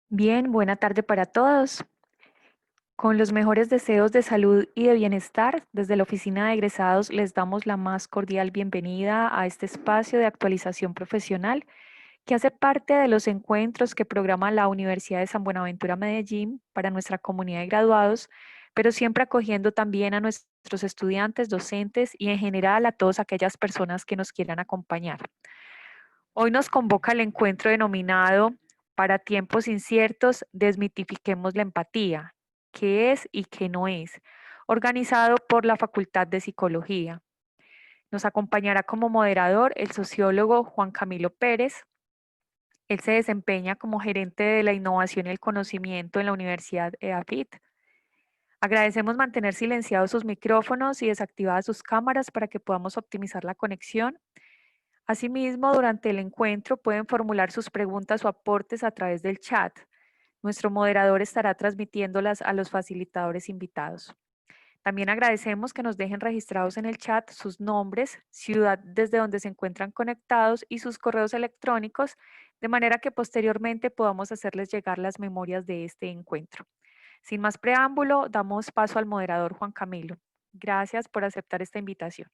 Bien, buena tarde para todos. Con los mejores deseos de salud y de bienestar, desde la Oficina de Egresados les damos la más cordial bienvenida a este espacio de actualización profesional que hace parte de los encuentros que programa la Universidad de San Buenaventura Medellín para nuestra comunidad de graduados, pero siempre acogiendo también a nuestros estudiantes, docentes y en general a todas aquellas personas que nos quieran acompañar. Hoy nos convoca el encuentro denominado Para tiempos inciertos, desmitifiquemos la empatía, qué es y qué no es, organizado por la Facultad de Psicología. Nos acompañará como moderador el sociólogo Juan Camilo Pérez. Él se desempeña como gerente de la innovación y el conocimiento en la Universidad EAFIT. Agradecemos mantener silenciados sus micrófonos y desactivadas sus cámaras para que podamos optimizar la conexión. Asimismo, durante el encuentro pueden formular sus preguntas o aportes a través del chat. Nuestro moderador estará transmitiéndolas a los facilitadores invitados. También agradecemos que nos dejen registrados en el chat sus nombres, ciudad desde donde se encuentran conectados y sus correos electrónicos, de manera que posteriormente podamos hacerles llegar las memorias de este encuentro. Sin más preámbulo, damos paso al moderador Juan Camilo. Gracias por aceptar esta invitación.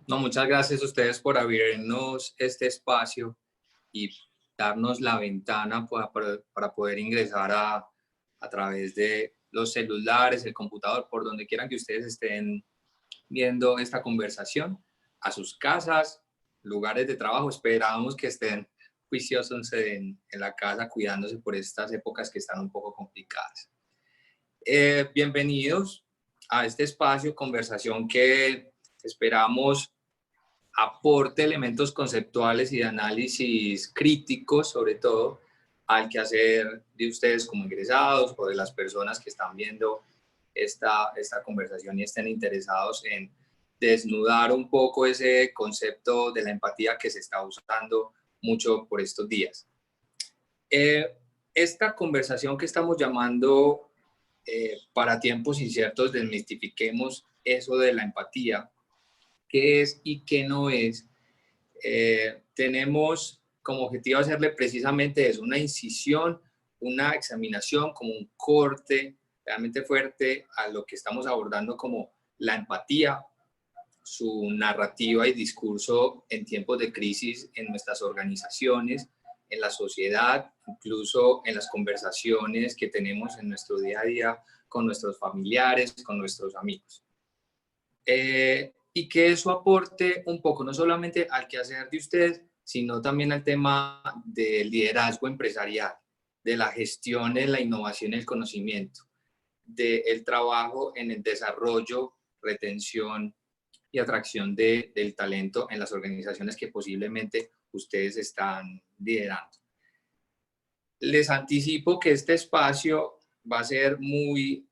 No, muchas gracias a ustedes por abrirnos este espacio y darnos la ventana para poder ingresar a través de los celulares, el computador, por donde quieran que ustedes estén viendo esta conversación, a sus casas, lugares de trabajo. Esperamos que estén juiciosos en la casa, cuidándose por estas épocas que están un poco complicadas. Bienvenidos a este espacio, conversación que esperamos aporte elementos conceptuales y de análisis críticos, sobre todo, al quehacer de ustedes como ingresados o de las personas que están viendo esta conversación y estén interesados en desnudar un poco ese concepto de la empatía que se está usando mucho por estos días. Esta conversación que estamos llamando para tiempos inciertos, desmistifiquemos eso de la empatía, qué es y qué no es. Tenemos como objetivo hacerle precisamente eso, una incisión, una examinación, como un corte realmente fuerte a lo que estamos abordando como la empatía, su narrativa y discurso en tiempos de crisis en nuestras organizaciones, en la sociedad, incluso en las conversaciones que tenemos en nuestro día a día con nuestros familiares, con nuestros amigos. Y que eso aporte un poco, no solamente al quehacer de ustedes, sino también al tema del liderazgo empresarial, de la gestión en la innovación y el conocimiento, del trabajo en el desarrollo, retención y atracción del talento en las organizaciones que posiblemente ustedes están liderando. Les anticipo que este espacio va a ser muy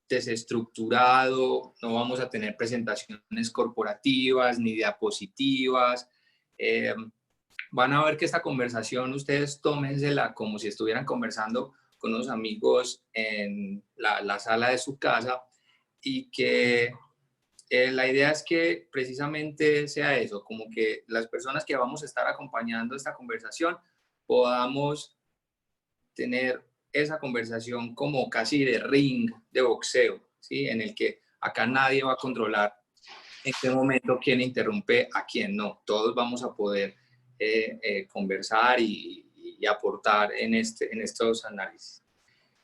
desestructurado, no vamos a tener presentaciones corporativas ni diapositivas. Van a ver que esta conversación ustedes tómensela como si estuvieran conversando con unos amigos en la sala de su casa y que la idea es que precisamente sea eso, como que las personas que vamos a estar acompañando esta conversación podamos tener esa conversación como casi de ring, de boxeo, ¿sí? En el que acá nadie va a controlar en qué momento quién interrumpe a quién no. Todos vamos a poder conversar y aportar en estos análisis.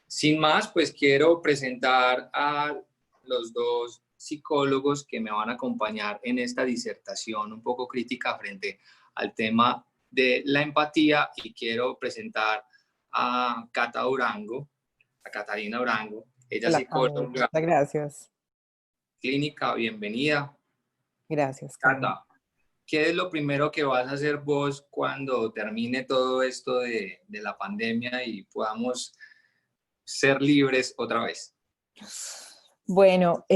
Sin más, pues quiero presentar a los dos psicólogos que me van a acompañar en esta disertación un poco crítica frente al tema de la empatía, y quiero presentar a Cata Urango, a Catalina Urango. Ella es Hola, Camilo. psicóloga Muchas gracias. clínica. Bienvenida. Gracias, Camilo. Cata, ¿qué es lo primero que vas a hacer vos cuando termine todo esto de la pandemia y podamos ser libres otra vez? Bueno,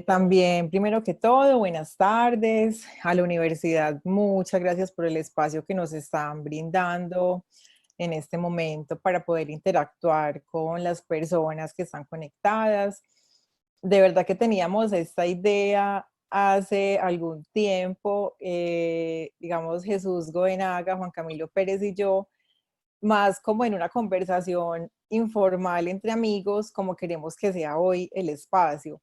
también, primero que todo, buenas tardes a la universidad. Muchas gracias por el espacio que nos están brindando en este momento para poder interactuar con las personas que están conectadas. De verdad que teníamos esta idea hace algún tiempo, digamos, Jesús Goenaga, Juan Camilo Pérez y yo, más como en una conversación informal entre amigos, como queremos que sea hoy el espacio.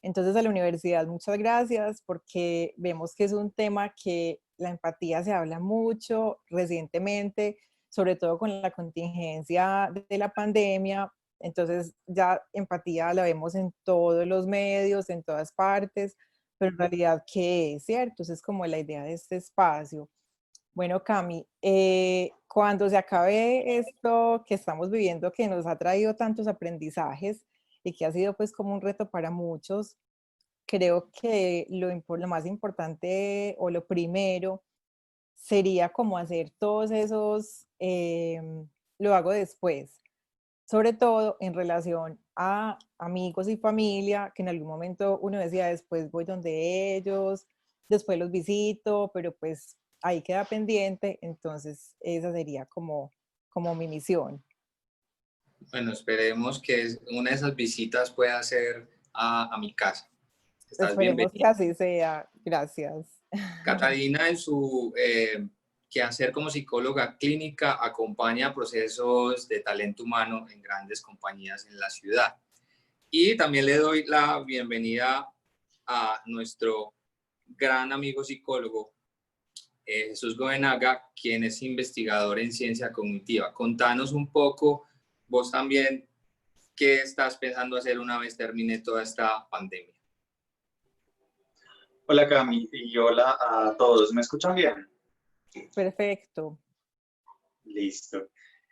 Entonces a la universidad, muchas gracias porque vemos que es un tema que la empatía se habla mucho recientemente, sobre todo con la contingencia de la pandemia. Entonces ya empatía la vemos en todos los medios, en todas partes, pero en realidad, ¿qué es? ¿Cierto? Esa es como la idea de este espacio. Bueno, Cami, cuando se acabe esto que estamos viviendo, que nos ha traído tantos aprendizajes y que ha sido pues como un reto para muchos, creo que lo más importante o lo primero sería como hacer todos esos, lo hago después, sobre todo en relación a amigos y familia, que en algún momento uno decía, después voy donde ellos, después los visito, pero pues ahí queda pendiente, entonces esa sería como mi misión. Bueno, esperemos que una de esas visitas pueda ser a mi casa. Estás Esperemos que bienvenida. así sea. Gracias. Catalina, en su quehacer como psicóloga clínica, acompaña procesos de talento humano en grandes compañías en la ciudad. Y también le doy la bienvenida a nuestro gran amigo psicólogo, Jesús Goenaga, quien es investigador en ciencia cognitiva. Contanos un poco, vos también, qué estás pensando hacer una vez termine toda esta pandemia. Hola Cami y hola a todos. ¿Me escuchan bien? Perfecto. Listo.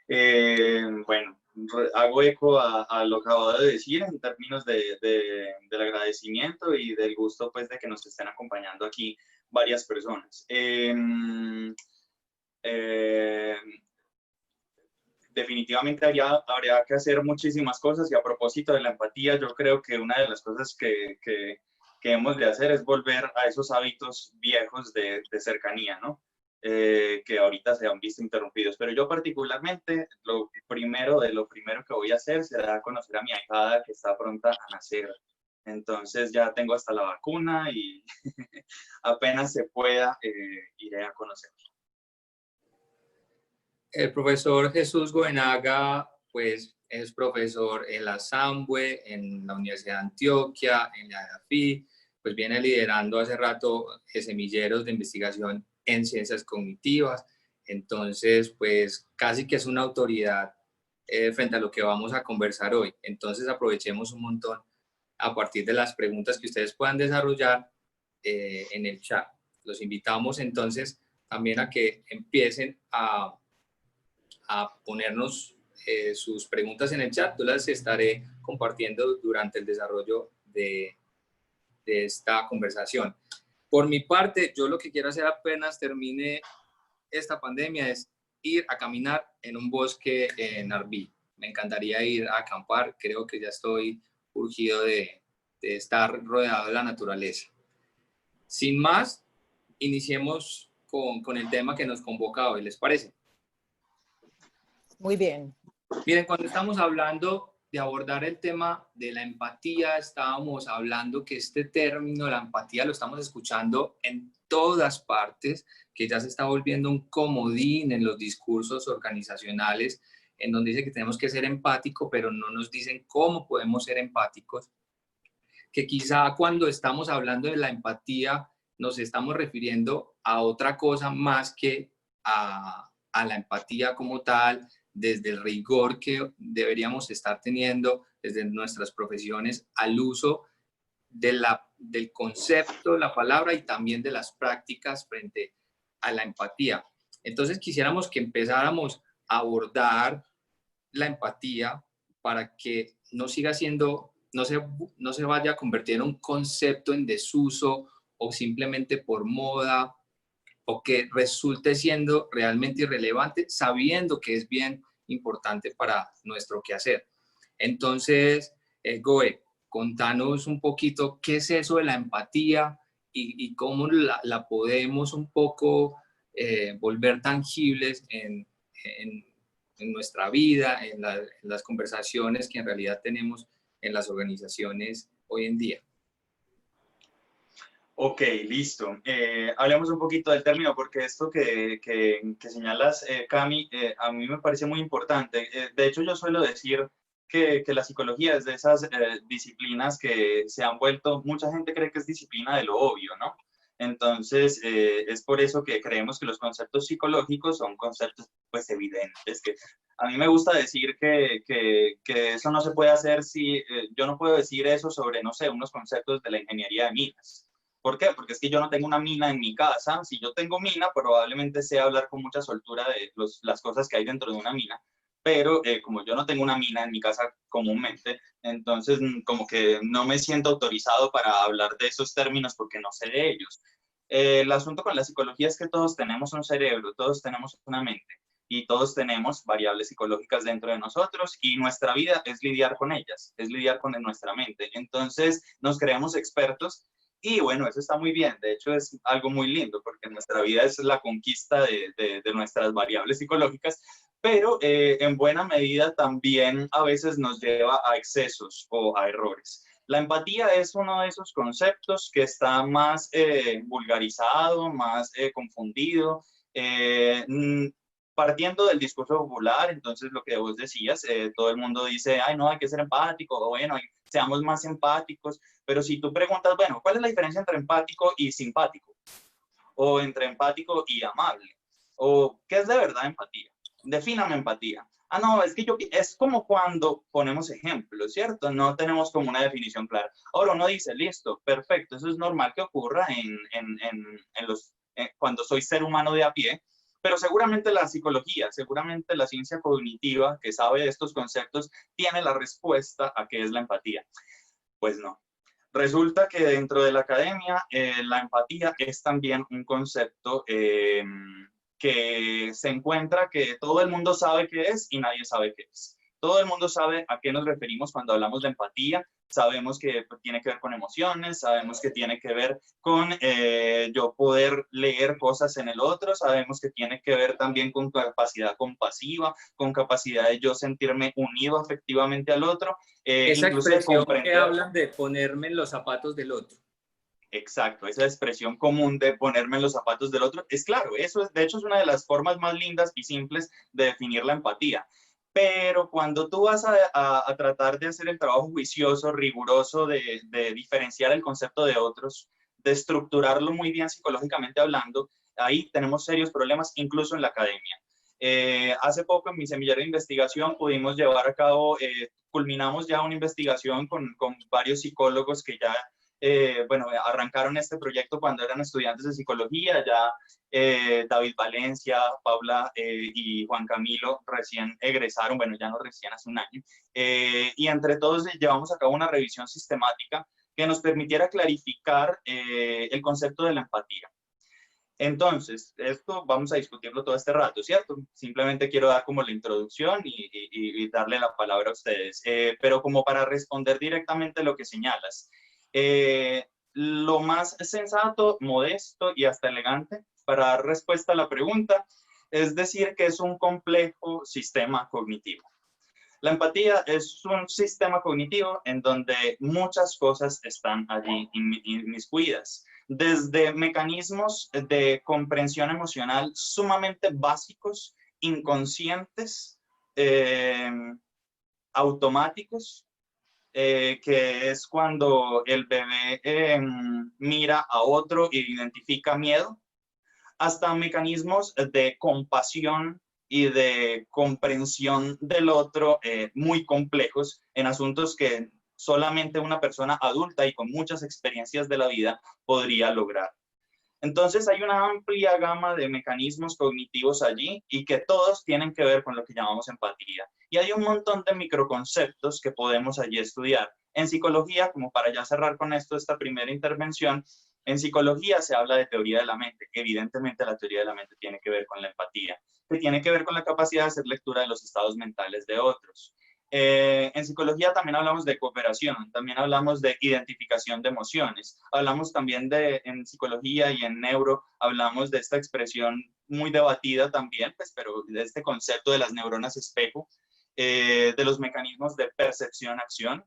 Bueno, hago eco a lo que acabo de decir en términos del agradecimiento y del gusto pues de que nos estén acompañando aquí varias personas. Definitivamente habría que hacer muchísimas cosas y a propósito de la empatía, yo creo que una de las cosas que hemos de hacer es volver a esos hábitos viejos de cercanía, ¿no? Que ahorita se han visto interrumpidos. Pero yo particularmente, lo primero que voy a hacer será conocer a mi ahijada que está pronta a nacer. Entonces ya tengo hasta la vacuna y apenas se pueda, iré a conocerla. El profesor Jesús Goenaga, pues, es profesor en la SAMBUE, en la Universidad de Antioquia, en la EAFI, pues viene liderando hace rato semilleros de investigación en ciencias cognitivas. Entonces, pues, casi que es una autoridad frente a lo que vamos a conversar hoy. Entonces, aprovechemos un montón a partir de las preguntas que ustedes puedan desarrollar en el chat. Los invitamos entonces también a que empiecen a ponernos sus preguntas en el chat. Yo las estaré compartiendo durante el desarrollo de esta conversación. Por mi parte, yo lo que quiero hacer apenas termine esta pandemia es ir a caminar en un bosque en Arví. Me encantaría ir a acampar. Creo que ya estoy urgido de estar rodeado de la naturaleza. Sin más, iniciemos con el tema que nos convoca hoy. ¿Les parece? Muy bien. Miren, cuando estamos hablando de abordar el tema de la empatía, estábamos hablando que este término, la empatía, lo estamos escuchando en todas partes, que ya se está volviendo un comodín en los discursos organizacionales, en donde dice que tenemos que ser empáticos, pero no nos dicen cómo podemos ser empáticos. Que quizá cuando estamos hablando de la empatía, nos estamos refiriendo a otra cosa más que a la empatía como tal, desde el rigor que deberíamos estar teniendo desde nuestras profesiones al uso del concepto, la palabra y también de las prácticas frente a la empatía. Entonces quisiéramos que empezáramos a abordar la empatía para que no siga siendo, no se vaya a convertir en un concepto en desuso o simplemente por moda, o que resulte siendo realmente irrelevante, sabiendo que es bien importante para nuestro quehacer. Entonces, Goe, contanos un poquito qué es eso de la empatía y cómo la podemos un poco volver tangibles en nuestra vida, en las conversaciones que en realidad tenemos en las organizaciones hoy en día. Ok, listo. Hablemos un poquito del término, porque esto que señalas, Cami, a mí me parece muy importante. De hecho, yo suelo decir que la psicología es de esas disciplinas que se han vuelto, mucha gente cree que es disciplina de lo obvio, ¿no? Entonces, es por eso que creemos que los conceptos psicológicos son conceptos, pues, evidentes, que a mí me gusta decir que eso no se puede hacer si, yo no puedo decir eso sobre, no sé, unos conceptos de la ingeniería de minas. ¿Por qué? Porque es que yo no tengo una mina en mi casa. Si yo tengo mina, probablemente sé hablar con mucha soltura de las cosas que hay dentro de una mina. Pero como yo no tengo una mina en mi casa comúnmente, entonces como que no me siento autorizado para hablar de esos términos porque no sé de ellos. El asunto con la psicología es que todos tenemos un cerebro, todos tenemos una mente y todos tenemos variables psicológicas dentro de nosotros y nuestra vida es lidiar con ellas, es lidiar con nuestra mente. Entonces nos creemos expertos y bueno, eso está muy bien. De hecho, es algo muy lindo porque nuestra vida es la conquista de nuestras variables psicológicas, pero en buena medida también a veces nos lleva a excesos o a errores. La empatía es uno de esos conceptos que está más vulgarizado, más confundido. Eh, Partiendo del discurso popular, entonces lo que vos decías, todo el mundo dice, ay, no, hay que ser empático, o bueno, seamos más empáticos, pero si tú preguntas, bueno, ¿cuál es la diferencia entre empático y simpático? O entre empático y amable. O ¿qué es de verdad empatía? Defíname empatía. Ah, no, es que es como cuando ponemos ejemplos, ¿cierto? No tenemos como una definición clara. Ahora uno dice, listo, perfecto, eso es normal que ocurra cuando soy ser humano de a pie, pero seguramente la psicología, seguramente la ciencia cognitiva que sabe de estos conceptos tiene la respuesta a qué es la empatía. Pues no. Resulta que dentro de la academia la empatía es también un concepto que se encuentra que todo el mundo sabe qué es y nadie sabe qué es. Todo el mundo sabe a qué nos referimos cuando hablamos de empatía. Sabemos que tiene que ver con emociones, sabemos que tiene que ver con yo poder leer cosas en el otro, sabemos que tiene que ver también con capacidad compasiva, con capacidad de yo sentirme unido afectivamente al otro, Esa inclusive expresión que comprender. hablan de ponerme en los zapatos del otro. Exacto, esa expresión común de ponerme en los zapatos del otro, es claro, eso es, de hecho es una de las formas más lindas y simples de definir la empatía. Pero cuando tú vas a tratar de hacer el trabajo juicioso, riguroso, de diferenciar el concepto de otros, de estructurarlo muy bien psicológicamente hablando, ahí tenemos serios problemas incluso en la academia. Hace poco en mi semillero de investigación pudimos llevar a cabo, culminamos ya una investigación con varios psicólogos que ya bueno, arrancaron este proyecto cuando eran estudiantes de psicología, ya David Valencia, Paula y Juan Camilo recién egresaron, bueno, ya no recién, hace un año, y entre todos llevamos a cabo una revisión sistemática que nos permitiera clarificar el concepto de la empatía. Entonces, esto vamos a discutirlo todo este rato, ¿cierto? Simplemente quiero dar como la introducción y darle la palabra a ustedes. Pero como para responder directamente lo que señalas, lo más sensato, modesto y hasta elegante para dar respuesta a la pregunta es decir que es un complejo sistema cognitivo. La empatía es un sistema cognitivo en donde muchas cosas están allí inmiscuidas, desde mecanismos de comprensión emocional sumamente básicos, inconscientes, eh, automáticos, que es cuando el bebé mira a otro e identifica miedo, hasta mecanismos de compasión y de comprensión del otro muy complejos en asuntos que solamente una persona adulta y con muchas experiencias de la vida podría lograr. Entonces hay una amplia gama de mecanismos cognitivos allí y que todos tienen que ver con lo que llamamos empatía. Y hay un montón de microconceptos que podemos allí estudiar. En psicología, como para ya cerrar con esto esta primera intervención, en psicología se habla de teoría de la mente, que evidentemente la teoría de la mente tiene que ver con la empatía, que tiene que ver con la capacidad de hacer lectura de los estados mentales de otros. En psicología también hablamos de cooperación, también hablamos de identificación de emociones, hablamos también en psicología y en neuro, hablamos de esta expresión muy debatida también, pues, pero de este concepto de las neuronas espejo, de los mecanismos de percepción-acción.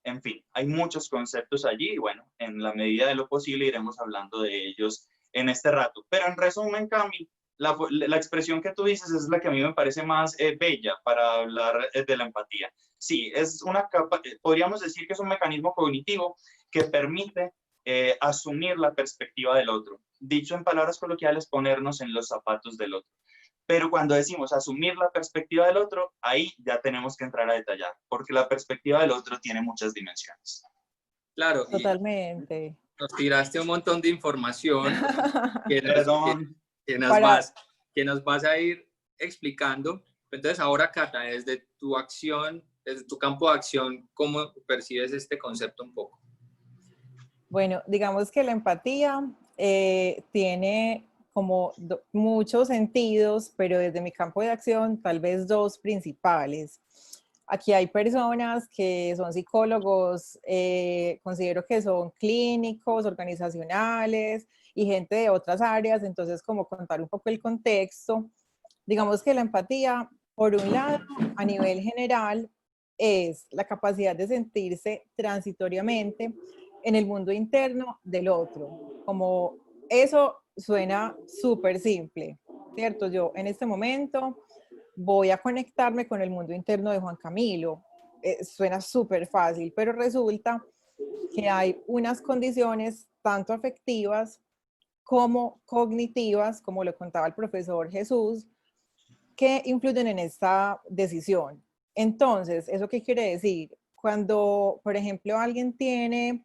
En fin, hay muchos conceptos allí y bueno, en la medida de lo posible iremos hablando de ellos en este rato. Pero en resumen, Cami, la expresión que tú dices es la que a mí me parece más bella para hablar de la empatía. Sí, es podríamos decir que es un mecanismo cognitivo que permite asumir la perspectiva del otro. Dicho en palabras coloquiales, ponernos en los zapatos del otro. Pero cuando decimos asumir la perspectiva del otro, ahí ya tenemos que entrar a detallar, porque la perspectiva del otro tiene muchas dimensiones. Claro, y Totalmente. nos tiraste un montón de información que Perdón. Para, que nos vas a ir explicando. Entonces, ahora, Cata, desde tu acción, desde tu campo de acción, ¿cómo percibes este concepto un poco? bueno, digamos que la empatía tiene como muchos sentidos, pero desde mi campo de acción, tal vez dos principales. Aquí hay personas que son psicólogos, considero que son clínicos, organizacionales y gente de otras áreas, entonces como contar un poco el contexto. Digamos que la empatía, por un lado, a nivel general, es la capacidad de sentirse transitoriamente en el mundo interno del otro. Como eso suena súper simple, ¿cierto? Yo en este momento voy a conectarme con el mundo interno de Juan Camilo. Suena súper fácil, pero resulta que hay unas condiciones tanto afectivas como cognitivas, como lo contaba el profesor Jesús, que influyen en esta decisión. Entonces, ¿eso qué quiere decir? Cuando, por ejemplo, alguien tiene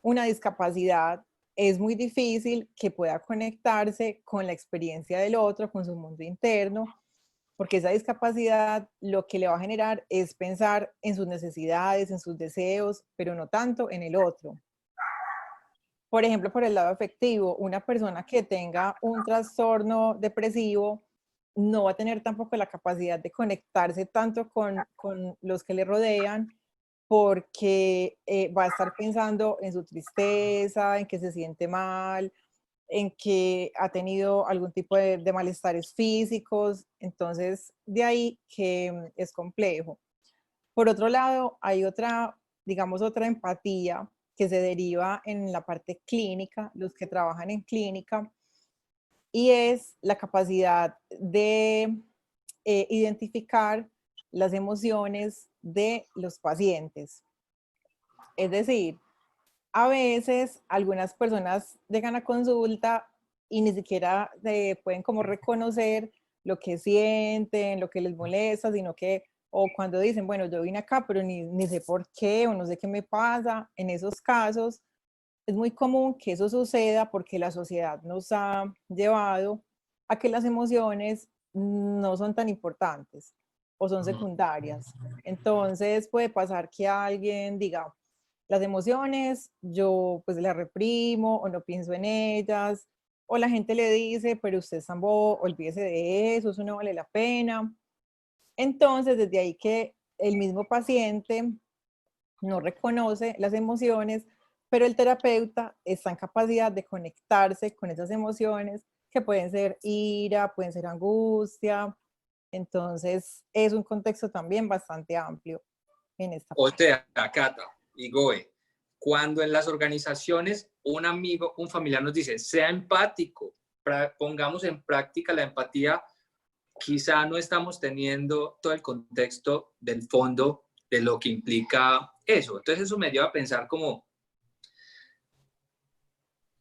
una discapacidad, es muy difícil que pueda conectarse con la experiencia del otro, con su mundo interno, porque esa discapacidad lo que le va a generar es pensar en sus necesidades, en sus deseos, pero no tanto en el otro. Por ejemplo, por el lado afectivo, una persona que tenga un trastorno depresivo no va a tener tampoco la capacidad de conectarse tanto con los que le rodean, porque va a estar pensando en su tristeza, en que se siente mal, en que ha tenido algún tipo de malestares físicos. Entonces, de ahí que es complejo. Por otro lado, hay otra, digamos, otra empatía que se deriva en la parte clínica, los que trabajan en clínica, y es la capacidad de identificar las emociones de los pacientes. Es decir, a veces algunas personas llegan a consulta y ni siquiera pueden como reconocer lo que sienten, lo que les molesta, sino que, o cuando dicen, bueno, yo vine acá, pero ni sé por qué o no sé qué me pasa, en esos casos es muy común que eso suceda porque la sociedad nos ha llevado a que las emociones no son tan importantes o son secundarias. Entonces puede pasar que alguien diga, las emociones yo pues las reprimo o no pienso en ellas, o la gente le dice, pero usted es tan bobo, olvídese de eso no vale la pena. Entonces desde ahí que el mismo paciente no reconoce las emociones, pero el terapeuta está en capacidad de conectarse con esas emociones que pueden ser ira, pueden ser angustia. Entonces, es un contexto también bastante amplio en esta O parte. sea, Cata y Goe, cuando en las organizaciones un amigo, un familiar nos dice, sea empático, pongamos en práctica la empatía, quizá no estamos teniendo todo el contexto del fondo de lo que implica eso. Entonces eso me lleva a pensar como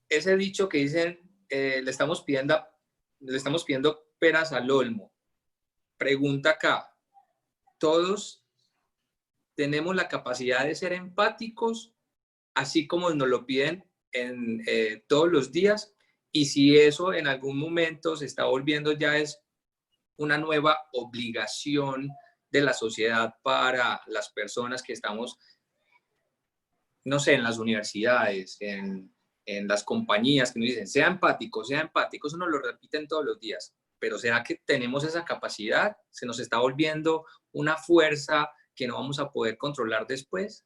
ese dicho que dicen, le estamos pidiendo peras al olmo. Pregunta acá, ¿todos tenemos la capacidad de ser empáticos así como nos lo piden en, todos los días? Y si eso en algún momento se está volviendo ya es una nueva obligación de la sociedad para las personas que estamos, no sé, en las universidades, en las compañías que nos dicen, sea empático, eso nos lo repiten todos los días. Pero ¿será que tenemos esa capacidad? ¿Se nos está volviendo una fuerza que no vamos a poder controlar después?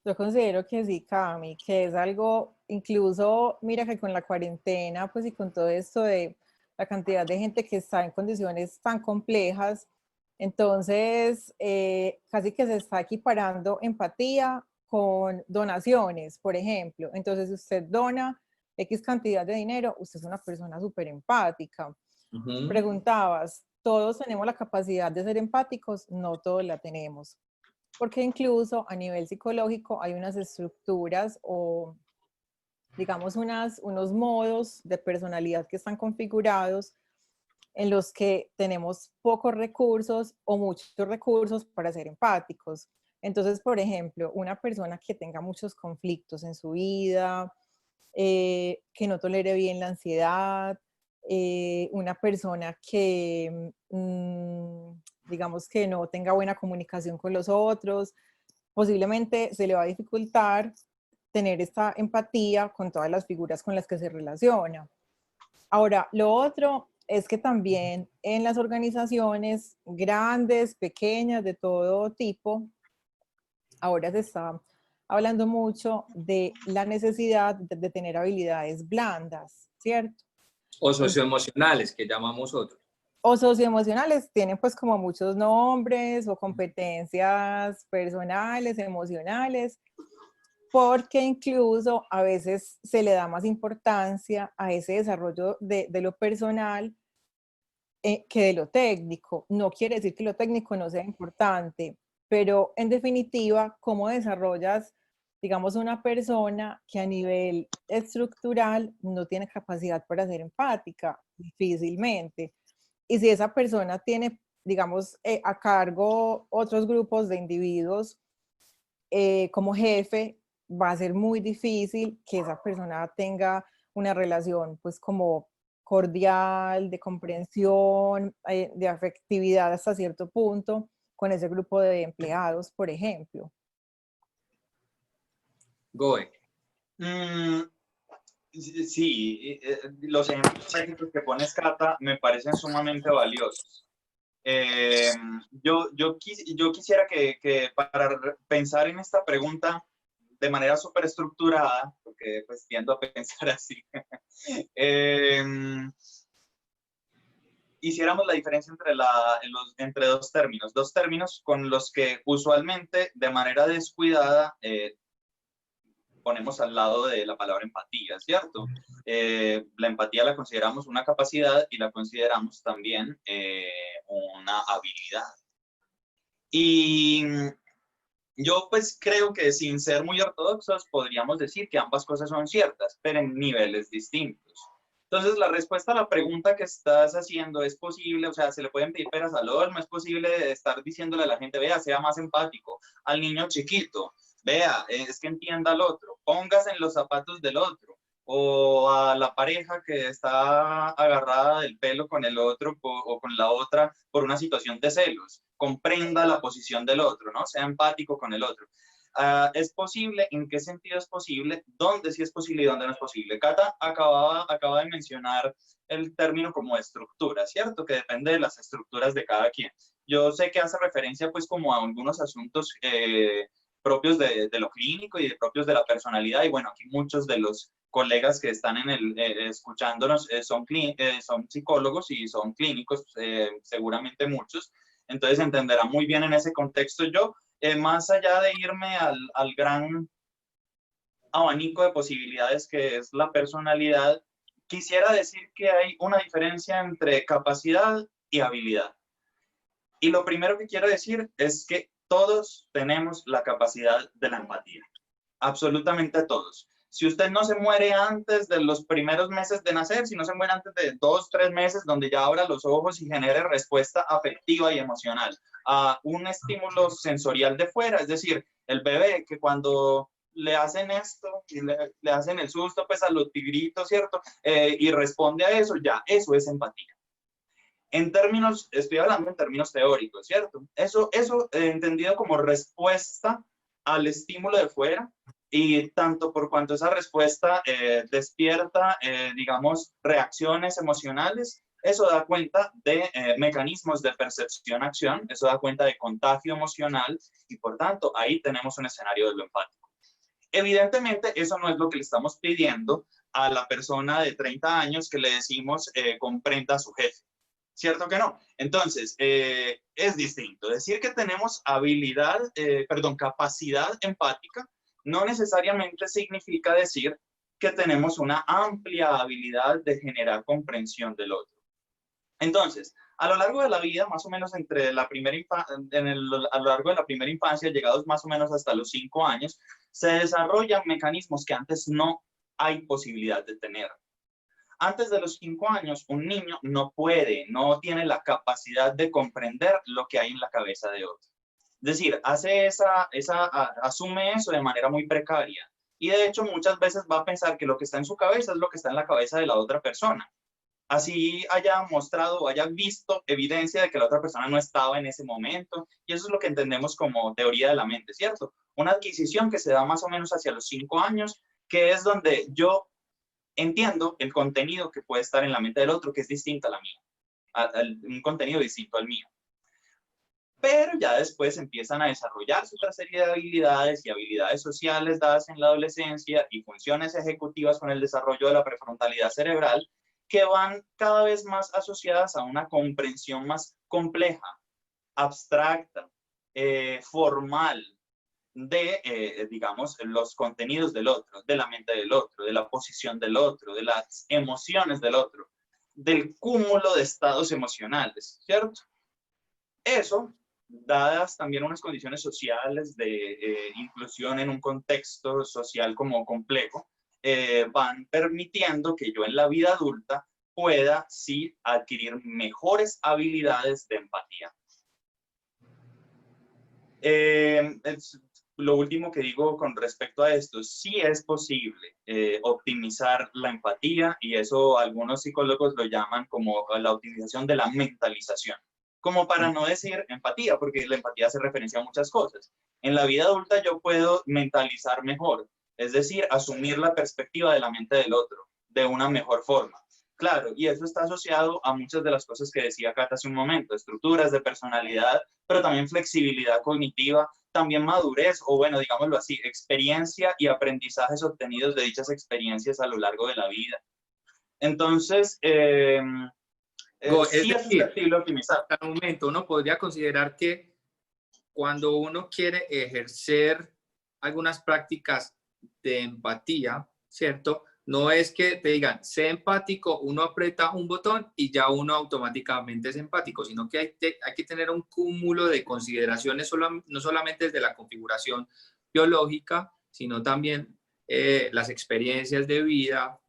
Yo considero que sí, Cami, que es algo, incluso, mira que con la cuarentena, pues y con todo esto de la cantidad de gente que está en condiciones tan complejas, Entonces, casi que se está equiparando empatía con donaciones, por ejemplo. Entonces, si usted dona X cantidad de dinero, usted es una persona súper empática. Preguntabas, ¿todos tenemos la capacidad de ser empáticos? No todos la tenemos. Porque incluso a nivel psicológico hay unas estructuras o, digamos, unos modos de personalidad que están configurados en los que tenemos pocos recursos o muchos recursos para ser empáticos. Entonces, por ejemplo, una persona que tenga muchos conflictos en su vida, que no tolere bien la ansiedad, una persona que, digamos, que no tenga buena comunicación con los otros, posiblemente se le va a dificultar tener esta empatía con todas las figuras con las que se relaciona. Ahora, lo otro es que también en las organizaciones grandes, pequeñas, de todo tipo, ahora se está hablando mucho de la necesidad de tener habilidades blandas, ¿cierto? O socioemocionales, que llamamos otros. O socioemocionales, tienen pues como muchos nombres o competencias personales, emocionales, porque incluso a veces se le da más importancia a ese desarrollo de lo personal que de lo técnico. No quiere decir que lo técnico no sea importante, pero en definitiva, ¿cómo desarrollas, digamos, una persona que a nivel estructural no tiene capacidad para ser empática? Difícilmente. Y si esa persona tiene, digamos, a cargo otros grupos de individuos como jefe, va a ser muy difícil que esa persona tenga una relación pues como cordial, de comprensión, de afectividad hasta cierto punto con ese grupo de empleados, por ejemplo. Goe. Sí, los ejemplos técnicos que pones, Cata, me parecen sumamente valiosos. Yo quisiera que para pensar en esta pregunta de manera súper estructurada, porque pues tiendo a pensar así, hiciéramos la diferencia entre dos términos con los que usualmente de manera descuidada ponemos al lado de la palabra empatía, ¿cierto? La empatía la consideramos una capacidad y la consideramos también una habilidad. Y yo pues creo que sin ser muy ortodoxos podríamos decir que ambas cosas son ciertas, pero en niveles distintos. Entonces la respuesta a la pregunta que estás haciendo es posible, o sea, se le pueden pedir peras al olmo, es posible estar diciéndole a la gente, vea, sea más empático, al niño chiquito, vea, es que entienda al otro, póngase en los zapatos del otro, o a la pareja que está agarrada del pelo con el otro o con la otra por una situación de celos, comprenda la posición del otro, ¿no? Sea empático con el otro. ¿Es posible? ¿En qué sentido es posible? ¿Dónde sí es posible y dónde no es posible? Cata acaba de mencionar el término como estructura, ¿cierto? Que depende de las estructuras de cada quien. Yo sé que hace referencia pues como a algunos asuntos propios de lo clínico y propios de la personalidad, y bueno, aquí muchos de los colegas que están escuchándonos son psicólogos y son clínicos, seguramente muchos, entonces entenderán muy bien en ese contexto. Yo, más allá de irme al gran abanico de posibilidades que es la personalidad, quisiera decir que hay una diferencia entre capacidad y habilidad. Y lo primero que quiero decir es que todos tenemos la capacidad de la empatía, absolutamente todos. Si usted no se muere antes de los primeros meses de nacer, si no se muere antes de 2, 3 meses, donde ya abra los ojos y genere respuesta afectiva y emocional a un estímulo sensorial de fuera, es decir, el bebé que cuando le hacen esto y le hacen el susto pues a los tigritos, ¿cierto? Y responde a eso, ya, eso es empatía. En términos, estoy hablando en términos teóricos, ¿cierto? Eso entendido como respuesta al estímulo de fuera, y tanto por cuanto esa respuesta despierta, digamos, reacciones emocionales, eso da cuenta de mecanismos de percepción-acción, eso da cuenta de contagio emocional, y por tanto, ahí tenemos un escenario de lo empático. Evidentemente, eso no es lo que le estamos pidiendo a la persona de 30 años que le decimos comprenda a su jefe, ¿Cierto que no? Entonces, es distinto. Decir que tenemos capacidad empática no necesariamente significa decir que tenemos una amplia habilidad de generar comprensión del otro. Entonces, a lo largo de la vida, más o menos entre la a lo largo de la primera infancia, llegados más o menos hasta los 5 años, se desarrollan mecanismos que antes no hay posibilidad de tener. Antes de los 5 años, un niño no tiene la capacidad de comprender lo que hay en la cabeza de otro. Es decir, asume eso de manera muy precaria. Y de hecho, muchas veces va a pensar que lo que está en su cabeza es lo que está en la cabeza de la otra persona. Así haya mostrado o haya visto evidencia de que la otra persona no estaba en ese momento. Y eso es lo que entendemos como teoría de la mente, ¿cierto? Una adquisición que se da más o menos hacia los 5 años, que es donde yo entiendo el contenido que puede estar en la mente del otro, que es distinto a la mía, un contenido distinto al mío. Pero ya después empiezan a desarrollarse otra serie de habilidades y habilidades sociales dadas en la adolescencia y funciones ejecutivas con el desarrollo de la prefrontalidad cerebral que van cada vez más asociadas a una comprensión más compleja, abstracta, formal, de, digamos, los contenidos del otro, de la mente del otro, de la posición del otro, de las emociones del otro, del cúmulo de estados emocionales, ¿cierto? Eso, dadas también unas condiciones sociales de inclusión en un contexto social como complejo, van permitiendo que yo en la vida adulta pueda sí adquirir mejores habilidades de empatía. Lo último que digo con respecto a esto, sí es posible optimizar la empatía, y eso algunos psicólogos lo llaman como la optimización de la mentalización, como para no decir empatía, porque la empatía hace referencia a muchas cosas. En la vida adulta yo puedo mentalizar mejor, es decir, asumir la perspectiva de la mente del otro de una mejor forma. Claro, y eso está asociado a muchas de las cosas que decía Cata hace un momento, estructuras de personalidad, pero también flexibilidad cognitiva, también madurez, o bueno, digámoslo así, experiencia y aprendizajes obtenidos de dichas experiencias a lo largo de la vida. Entonces, sí es susceptible a optimizar. Hasta el momento uno podría considerar que cuando uno quiere ejercer algunas prácticas de empatía, ¿cierto? No es que te digan, sé empático, uno aprieta un botón y ya uno automáticamente es empático, sino que hay que tener un cúmulo de consideraciones, no solamente desde la configuración biológica, sino también las experiencias de vida,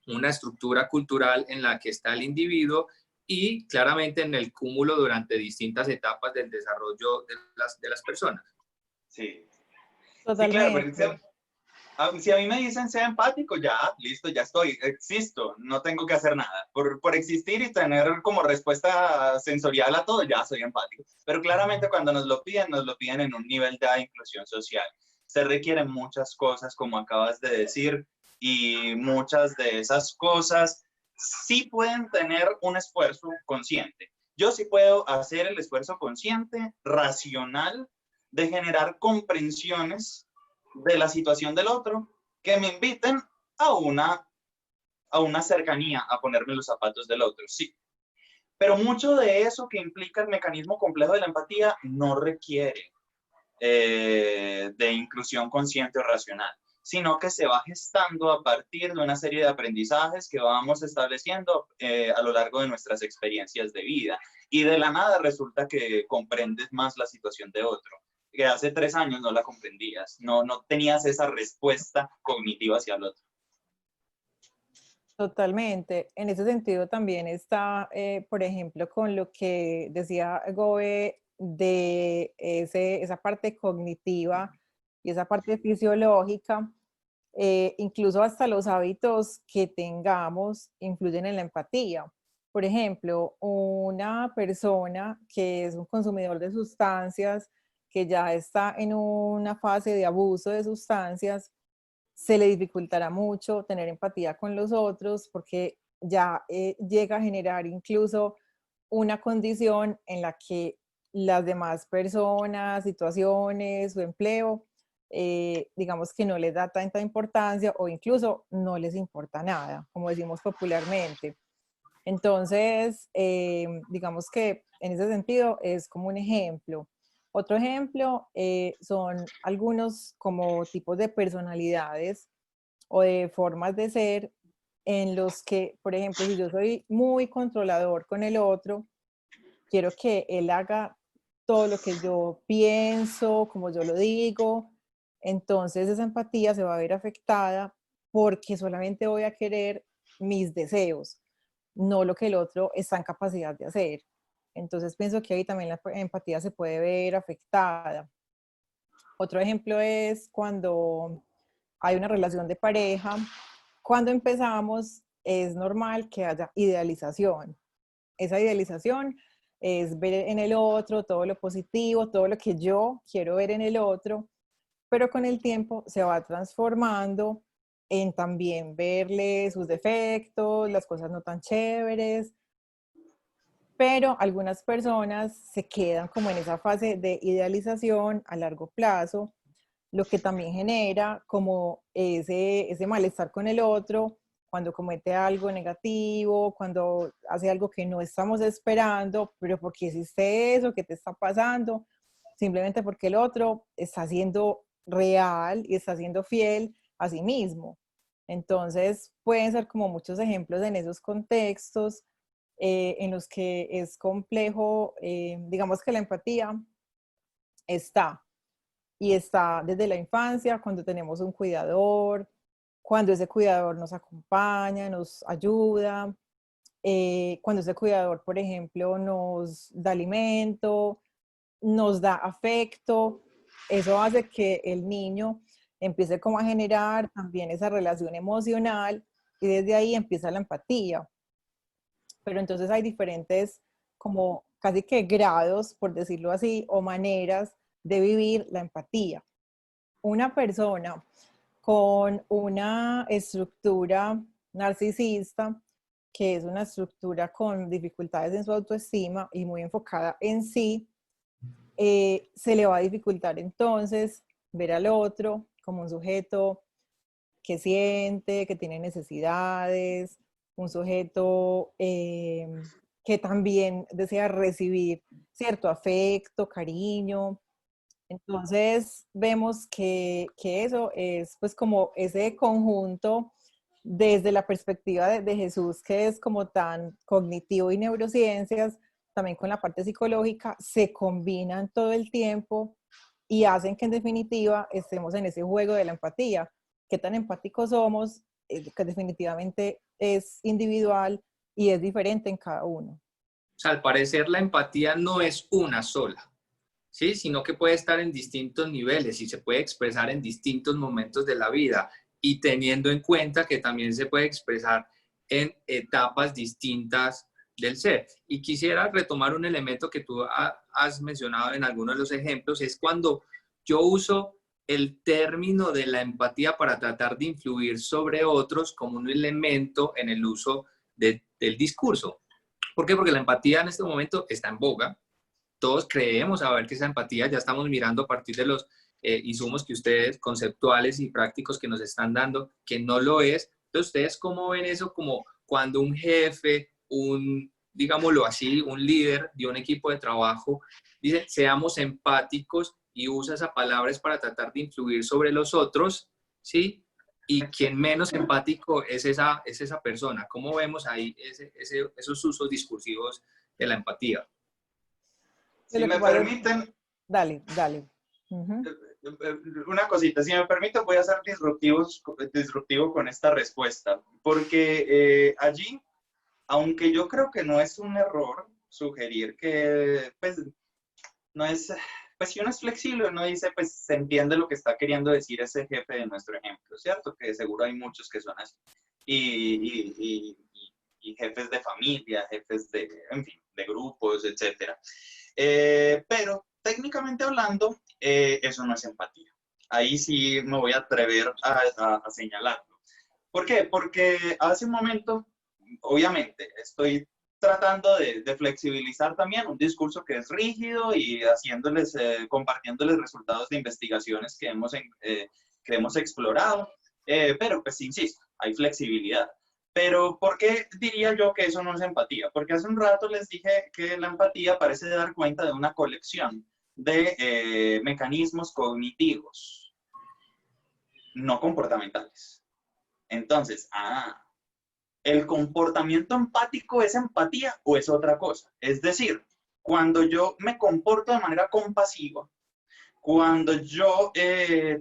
una estructura cultural en la que está el individuo y claramente en el cúmulo durante distintas etapas del desarrollo de las personas. Sí. Totalmente. Sí, claro, si a mí me dicen sea empático, ya, listo, ya estoy, existo, no tengo que hacer nada. Por existir y tener como respuesta sensorial a todo, ya soy empático. Pero claramente cuando nos lo piden en un nivel de inclusión social. Se requieren muchas cosas, como acabas de decir, y muchas de esas cosas sí pueden tener un esfuerzo consciente. Yo sí puedo hacer el esfuerzo consciente, racional, de generar comprensiones de la situación del otro que me inviten a una cercanía, a ponerme los zapatos del otro, sí. Pero mucho de eso que implica el mecanismo complejo de la empatía no requiere de inclusión consciente o racional, sino que se va gestando a partir de una serie de aprendizajes que vamos estableciendo a lo largo de nuestras experiencias de vida. Y de la nada resulta que comprendes más la situación de otro, que hace 3 años no la comprendías, no tenías esa respuesta cognitiva hacia el otro. Totalmente. En ese sentido también está, por ejemplo, con lo que decía Gobe de esa parte cognitiva y esa parte fisiológica, incluso hasta los hábitos que tengamos influyen en la empatía. Por ejemplo, una persona que es un consumidor de sustancias, que ya está en una fase de abuso de sustancias, se le dificultará mucho tener empatía con los otros porque ya llega a generar incluso una condición en la que las demás personas, situaciones, su empleo, digamos que no les da tanta importancia o incluso no les importa nada, como decimos popularmente. Entonces, digamos que en ese sentido es como un ejemplo. Otro ejemplo son algunos como tipos de personalidades o de formas de ser en los que, por ejemplo, si yo soy muy controlador con el otro, quiero que él haga todo lo que yo pienso, como yo lo digo, entonces esa empatía se va a ver afectada porque solamente voy a querer mis deseos, no lo que el otro está en capacidad de hacer. Entonces pienso que ahí también la empatía se puede ver afectada. Otro ejemplo es cuando hay una relación de pareja. Cuando empezamos es normal que haya idealización. Esa idealización es ver en el otro todo lo positivo, todo lo que yo quiero ver en el otro, pero con el tiempo se va transformando en también verle sus defectos, las cosas no tan chéveres, pero algunas personas se quedan como en esa fase de idealización a largo plazo, lo que también genera como ese malestar con el otro cuando comete algo negativo, cuando hace algo que no estamos esperando, pero ¿por qué hiciste eso? ¿Qué te está pasando? Simplemente porque el otro está siendo real y está siendo fiel a sí mismo. Entonces pueden ser como muchos ejemplos en esos contextos en los que es complejo, digamos que la empatía está y está desde la infancia, cuando tenemos un cuidador, cuando ese cuidador nos acompaña, nos ayuda, cuando ese cuidador, por ejemplo, nos da alimento, nos da afecto, eso hace que el niño empiece como a generar también esa relación emocional y desde ahí empieza la empatía. Pero entonces hay diferentes como casi que grados, por decirlo así, o maneras de vivir la empatía. Una persona con una estructura narcisista, que es una estructura con dificultades en su autoestima y muy enfocada en sí, se le va a dificultar entonces ver al otro como un sujeto que siente, que tiene necesidades, un sujeto que también desea recibir cierto afecto, cariño. Entonces vemos que eso es pues como ese conjunto desde la perspectiva de Jesús, que es como tan cognitivo y neurociencias, también con la parte psicológica, se combinan todo el tiempo y hacen que en definitiva estemos en ese juego de la empatía. Qué tan empáticos somos, que definitivamente es individual y es diferente en cada uno. O sea, al parecer la empatía no es una sola, ¿sí? Sino que puede estar en distintos niveles y se puede expresar en distintos momentos de la vida y teniendo en cuenta que también se puede expresar en etapas distintas del ser. Y quisiera retomar un elemento que tú has mencionado en algunos de los ejemplos, es cuando yo uso el término de la empatía para tratar de influir sobre otros como un elemento en el uso del discurso. ¿Por qué? Porque la empatía en este momento está en boga. Todos creemos saber que esa empatía ya estamos mirando a partir de los insumos que ustedes, conceptuales y prácticos que nos están dando, que no lo es. Entonces, ¿ustedes cómo ven eso como cuando un jefe, digámoslo así, un líder de un equipo de trabajo dice, seamos empáticos y usa esa palabra es para tratar de influir sobre los otros, ¿sí? Y quien menos empático es esa persona. ¿Cómo vemos ahí esos usos discursivos de la empatía? Si me permiten, dale. una cosita, si me permiten, voy a ser disruptivo con esta respuesta, porque allí, aunque yo creo que no es un error sugerir que, pues, no es, pues si uno es flexible, uno dice, pues se entiende lo que está queriendo decir ese jefe de nuestro ejemplo, ¿cierto? Que seguro hay muchos que son así. Y jefes de familia, jefes de, en fin, de grupos, etcétera. Pero técnicamente hablando, eso no es empatía. Ahí sí me voy a atrever a señalarlo. ¿Por qué? Porque hace un momento, obviamente, estoy tratando de flexibilizar también un discurso que es rígido y compartiéndoles resultados de investigaciones que hemos explorado, pero pues insisto, hay flexibilidad. Pero ¿por qué diría yo que eso no es empatía? Porque hace un rato les dije que la empatía parece dar cuenta de una colección de mecanismos cognitivos, no comportamentales. Entonces, ¿el comportamiento empático es empatía o es otra cosa? Es decir, cuando yo me comporto de manera compasiva, cuando yo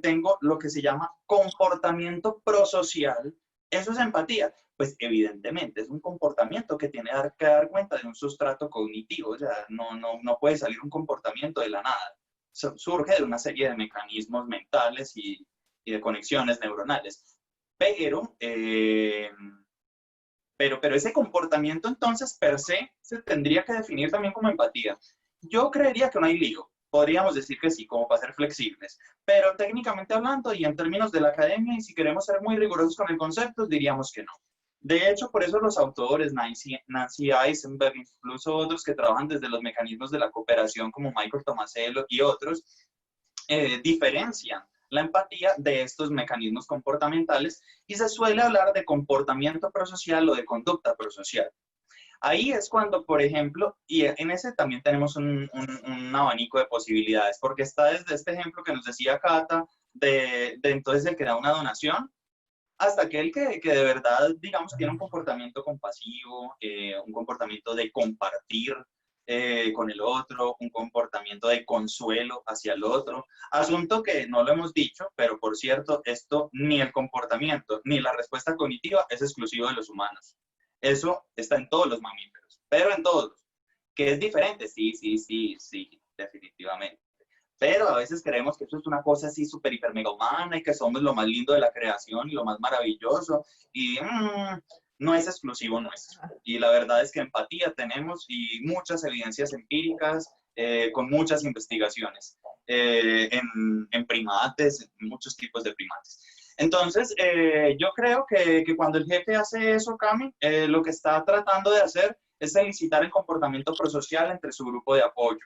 tengo lo que se llama comportamiento prosocial, ¿eso es empatía? Pues evidentemente es un comportamiento que tiene que dar cuenta de un sustrato cognitivo, o sea, no puede salir un comportamiento de la nada. Surge de una serie de mecanismos mentales y de conexiones neuronales. Pero ese comportamiento entonces per se tendría que definir también como empatía. Yo creería que no hay lío. Podríamos decir que sí, como para ser flexibles. Pero técnicamente hablando y en términos de la academia, y si queremos ser muy rigurosos con el concepto, diríamos que no. De hecho, por eso los autores, Nancy Eisenberg, incluso otros que trabajan desde los mecanismos de la cooperación, como Michael Tomasello y otros, diferencian la empatía de estos mecanismos comportamentales y se suele hablar de comportamiento prosocial o de conducta prosocial. Ahí es cuando, por ejemplo, y en ese también tenemos un abanico de posibilidades, porque está desde este ejemplo que nos decía Cata, de entonces el que da una donación, hasta aquel que de verdad, digamos, tiene un comportamiento compasivo, un comportamiento de compartir con el otro, un comportamiento de consuelo hacia el otro. Asunto que no lo hemos dicho, pero por cierto, esto ni el comportamiento ni la respuesta cognitiva es exclusivo de los humanos. Eso está en todos los mamíferos, pero en todos. ¿Que es diferente? Sí, definitivamente. Pero a veces creemos que eso es una cosa así súper, hiper, mega humana y que somos lo más lindo de la creación y lo más maravilloso. Y no es exclusivo nuestro. Y la verdad es que empatía tenemos y muchas evidencias empíricas con muchas investigaciones en primates, en muchos tipos de primates. Entonces, yo creo que cuando el jefe hace eso, Cami, lo que está tratando de hacer es elicitar el comportamiento prosocial entre su grupo de apoyo.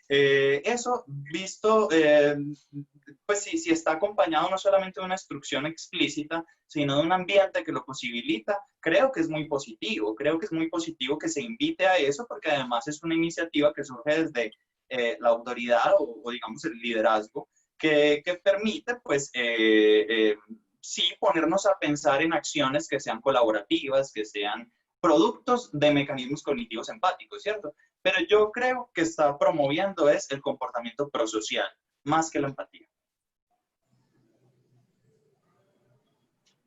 Eso visto, pues si está acompañado no solamente de una instrucción explícita, sino de un ambiente que lo posibilita, creo que es muy positivo. Creo que es muy positivo que se invite a eso, porque además es una iniciativa que surge desde la autoridad o digamos el liderazgo, que permite, pues, sí, ponernos a pensar en acciones que sean colaborativas, que sean productos de mecanismos cognitivos empáticos, ¿cierto? Pero yo creo que está promoviendo es el comportamiento prosocial, más que la empatía.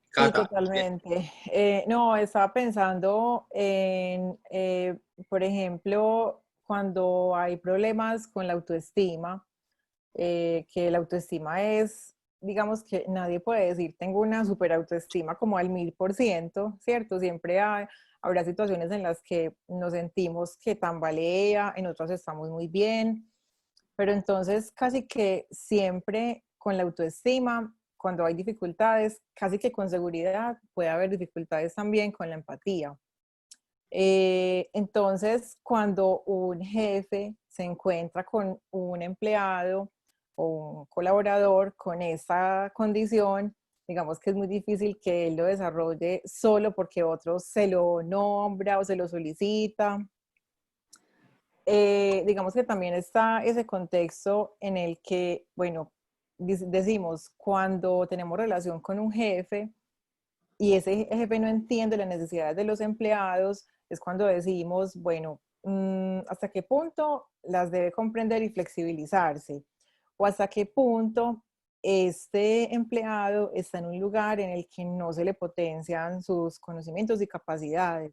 Sí, Cata, totalmente. No, estaba pensando en, por ejemplo, cuando hay problemas con la autoestima, que la autoestima es, digamos que nadie puede decir, tengo una super autoestima como al 1000%, ¿cierto? Siempre habrá situaciones en las que nos sentimos que tambalea, en otras estamos muy bien, pero entonces casi que siempre con la autoestima, cuando hay dificultades, casi que con seguridad puede haber dificultades también con la empatía. Entonces, cuando un jefe se encuentra con un empleado o un colaborador con esa condición, digamos que es muy difícil que él lo desarrolle solo porque otro se lo nombra o se lo solicita. Digamos que también está ese contexto en el que, bueno, decimos, cuando tenemos relación con un jefe y ese jefe no entiende las necesidades de los empleados, es cuando decimos, bueno, ¿hasta qué punto las debe comprender y flexibilizarse? ¿O hasta qué punto este empleado está en un lugar en el que no se le potencian sus conocimientos y capacidades?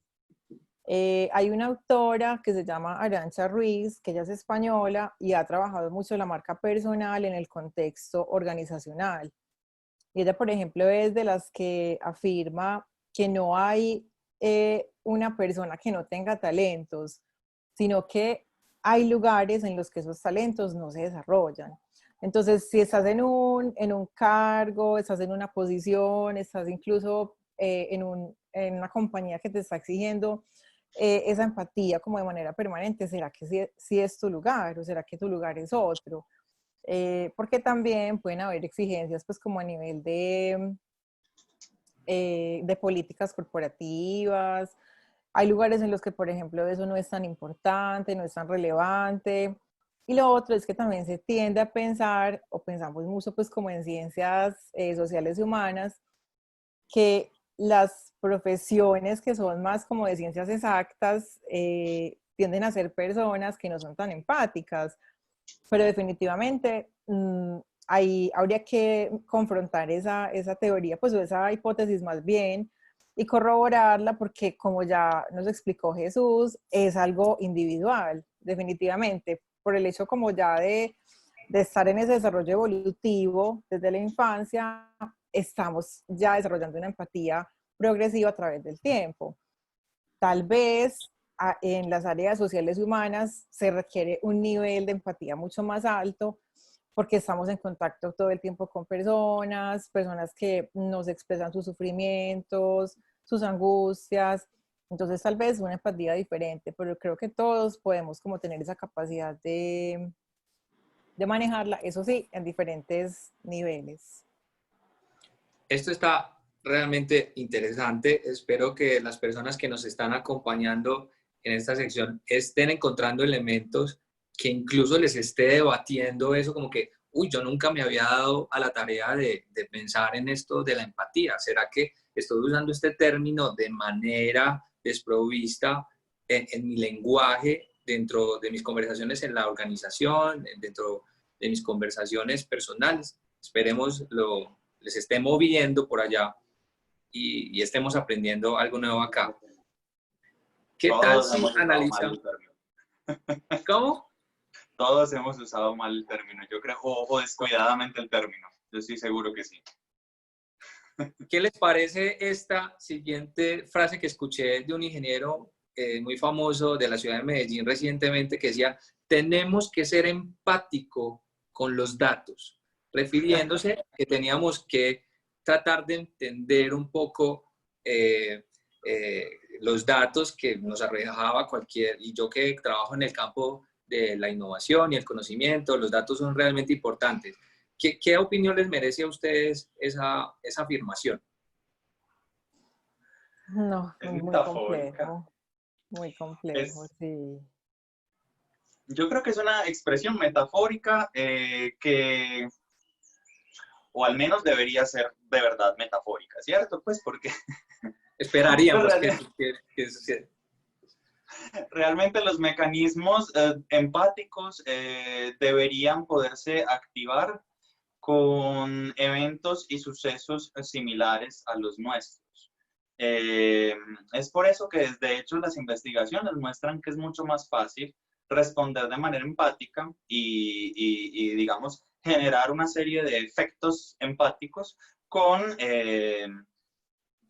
Hay una autora que se llama Arantxa Ruiz, que ella es española y ha trabajado mucho la marca personal en el contexto organizacional. Y ella, por ejemplo, es de las que afirma que no hay una persona que no tenga talentos, sino que hay lugares en los que esos talentos no se desarrollan. Entonces, si estás en un cargo, estás en una posición, estás incluso en una compañía que te está exigiendo esa empatía como de manera permanente, ¿será que sí es tu lugar o será que tu lugar es otro? Porque también pueden haber exigencias pues como a nivel de políticas corporativas. Hay lugares en los que, por ejemplo, eso no es tan importante, no es tan relevante. Y lo otro es que también se tiende a pensar, o pensamos mucho pues como en ciencias sociales y humanas, que las profesiones que son más como de ciencias exactas tienden a ser personas que no son tan empáticas, pero definitivamente ahí habría que confrontar esa teoría, pues o esa hipótesis más bien, y corroborarla porque como ya nos explicó Jesús, es algo individual, definitivamente, por el hecho como ya de estar en ese desarrollo evolutivo desde la infancia, estamos ya desarrollando una empatía progresiva a través del tiempo. Tal vez en las áreas sociales y humanas se requiere un nivel de empatía mucho más alto porque estamos en contacto todo el tiempo con personas que nos expresan sus sufrimientos, sus angustias. Entonces tal vez una empatía diferente, pero creo que todos podemos como tener esa capacidad de manejarla, eso sí, en diferentes niveles. Esto está realmente interesante. Espero que las personas que nos están acompañando en esta sección estén encontrando elementos que incluso les esté debatiendo eso como que, uy, yo nunca me había dado a la tarea de pensar en esto de la empatía. ¿Será que estoy usando este término de manera desprovista en mi lenguaje, dentro de mis conversaciones en la organización, dentro de mis conversaciones personales? Esperemos les esté moviendo por allá y estemos aprendiendo algo nuevo acá. ¿Qué tal Todos si hemos usado mal analizamos? el término. ¿Cómo? Todos hemos usado mal el término, yo creo, o descuidadamente el término. Yo estoy seguro que sí. ¿Qué les parece esta siguiente frase que escuché de un ingeniero muy famoso de la ciudad de Medellín recientemente que decía, tenemos que ser empático con los datos, refiriéndose a que teníamos que tratar de entender un poco los datos que nos arrojaba cualquier, y yo que trabajo en el campo de la innovación y el conocimiento, los datos son realmente importantes. ¿Qué opinión les merece a ustedes esa afirmación? No, Es muy metafórica. complejo, sí. Yo creo que es una expresión metafórica que, o al menos debería ser de verdad metafórica, ¿cierto? Pues porque Esperaríamos realmente los mecanismos empáticos deberían poderse activar con eventos y sucesos similares a los nuestros. Es por eso que de hecho las investigaciones muestran que es mucho más fácil responder de manera empática y digamos, generar una serie de efectos empáticos con,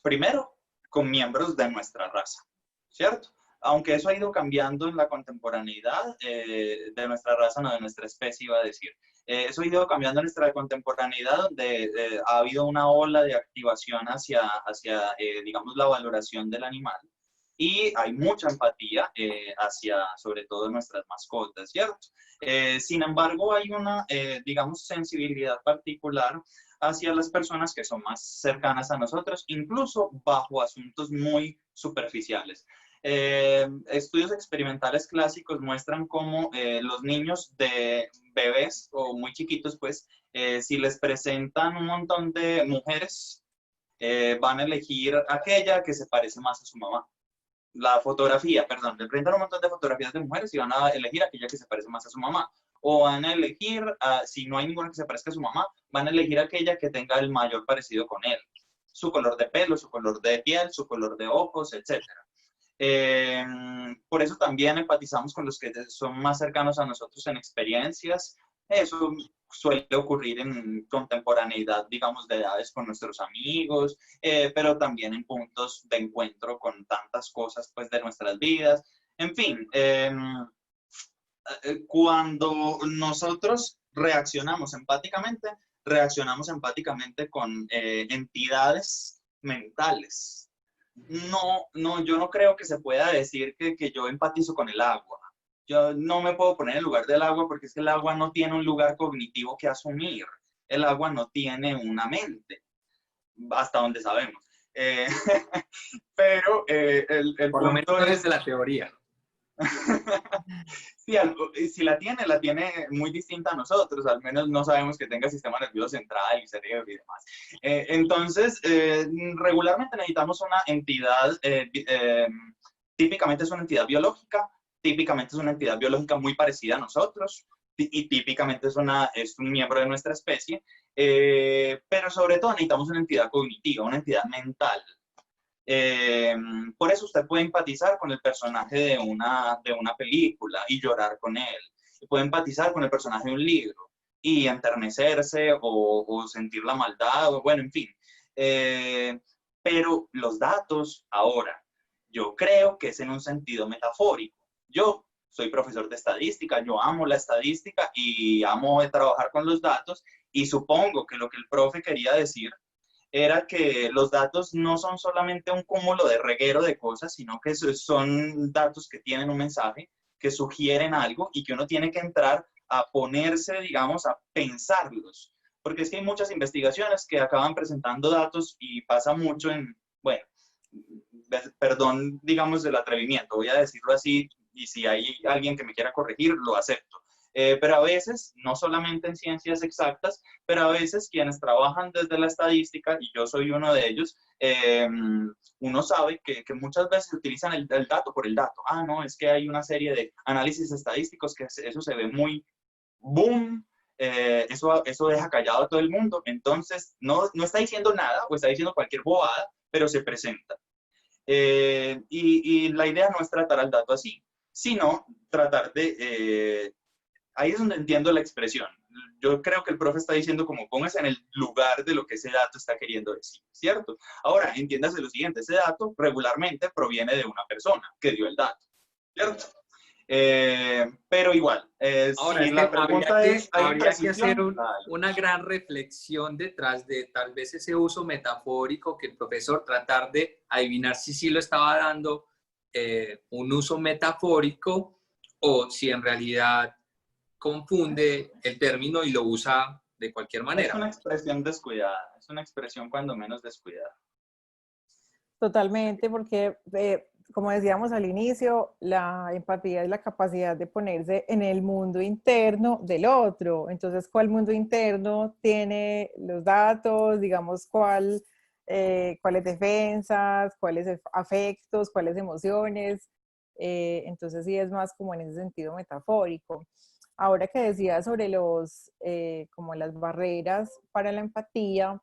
primero, con miembros de nuestra raza, ¿cierto? Aunque eso ha ido cambiando en la contemporaneidad de nuestra raza, no de nuestra especie, iba a decir. Eso ha ido cambiando en nuestra contemporaneidad, donde ha habido una ola de activación hacia digamos, la valoración del animal. Y hay mucha empatía hacia, sobre todo, nuestras mascotas, ¿cierto? Sin embargo, hay una, digamos, sensibilidad particular hacia las personas que son más cercanas a nosotros, incluso bajo asuntos muy superficiales. Estudios experimentales clásicos muestran cómo los niños de bebés o muy chiquitos, pues, si les presentan un montón de mujeres, van a elegir aquella que se parece más a su mamá. La fotografía, perdón, le presentan un montón de fotografías de mujeres y van a elegir aquella que se parece más a su mamá. O van a elegir, si no hay ninguna que se parezca a su mamá, van a elegir aquella que tenga el mayor parecido con él. Su color de pelo, su color de piel, su color de ojos, etc. Por eso también empatizamos con los que son más cercanos a nosotros en experiencias. Eso suele ocurrir en contemporaneidad, digamos, de edades con nuestros amigos, pero también en puntos de encuentro con tantas cosas, pues, de nuestras vidas. En fin, cuando nosotros reaccionamos empáticamente con entidades mentales. No, yo no creo que se pueda decir que yo empatizo con el agua. Yo no me puedo poner en el lugar del agua porque es que el agua no tiene un lugar cognitivo que asumir. El agua no tiene una mente, hasta donde sabemos. Eh, pero el Por lo menos punto no es, desde la teoría. sí, si la tiene muy distinta a nosotros, al menos no sabemos que tenga sistema nervioso central y cerebro y demás. Entonces, regularmente necesitamos una entidad, típicamente es una entidad biológica, típicamente es una entidad biológica muy parecida a nosotros, y típicamente es un miembro de nuestra especie, pero sobre todo necesitamos una entidad cognitiva, una entidad mental. Por eso usted puede empatizar con el personaje de una película y llorar con él. Puede empatizar con el personaje de un libro y enternecerse o sentir la maldad, o bueno, en fin. Pero los datos ahora, yo creo que es en un sentido metafórico. Yo soy profesor de estadística, yo amo la estadística y amo trabajar con los datos, y supongo que lo que el profe quería decir era que los datos no son solamente un cúmulo de reguero de cosas, sino que son datos que tienen un mensaje, que sugieren algo y que uno tiene que entrar a ponerse, digamos, a pensarlos. Porque es que hay muchas investigaciones que acaban presentando datos y pasa mucho en, bueno, perdón, digamos, del atrevimiento, voy a decirlo así, y si hay alguien que me quiera corregir, lo acepto. Pero a veces, no solamente en ciencias exactas, pero a veces quienes trabajan desde la estadística, y yo soy uno de ellos, uno sabe que muchas veces utilizan el dato por el dato. Ah, no, es que hay una serie de análisis estadísticos que eso se ve muy boom, eso deja callado a todo el mundo, entonces no está diciendo nada o está diciendo cualquier bobada, pero se presenta. Y la idea no es tratar al dato así, sino tratar de ahí es donde entiendo la expresión. Yo creo que el profe está diciendo como póngase en el lugar de lo que ese dato está queriendo decir, ¿cierto? Ahora, entiéndase lo siguiente, ese dato regularmente proviene de una persona que dio el dato, ¿cierto? Pero igual, Ahora, si es que la pregunta es, ¿hay habría que hacer imprecisión? una gran reflexión detrás de tal vez ese uso metafórico que el profesor tratar de adivinar si sí lo estaba dando un uso metafórico o si en realidad confunde el término y lo usa de cualquier Es manera. una expresión descuidada, es una expresión cuando menos descuidada. Totalmente, porque como decíamos al inicio, la empatía es la capacidad de ponerse en el mundo interno del otro. Entonces, ¿cuál mundo interno tiene los datos? Digamos, cuáles defensas, cuáles afectos, cuáles emociones. Entonces, sí es más como en ese sentido metafórico. Ahora que decía sobre como las barreras para la empatía,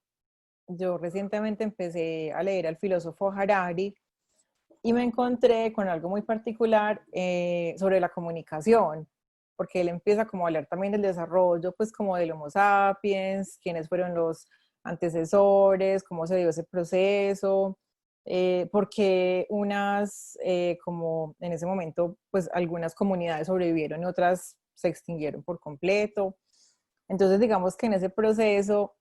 yo recientemente empecé a leer al filósofo Harari y me encontré con algo muy particular sobre la comunicación, porque él empieza como a hablar también del desarrollo, pues como del Homo sapiens, quiénes fueron los antecesores, cómo se dio ese proceso, porque como en ese momento, pues algunas comunidades sobrevivieron y otras se extinguieron por completo. Entonces, digamos que en ese proceso,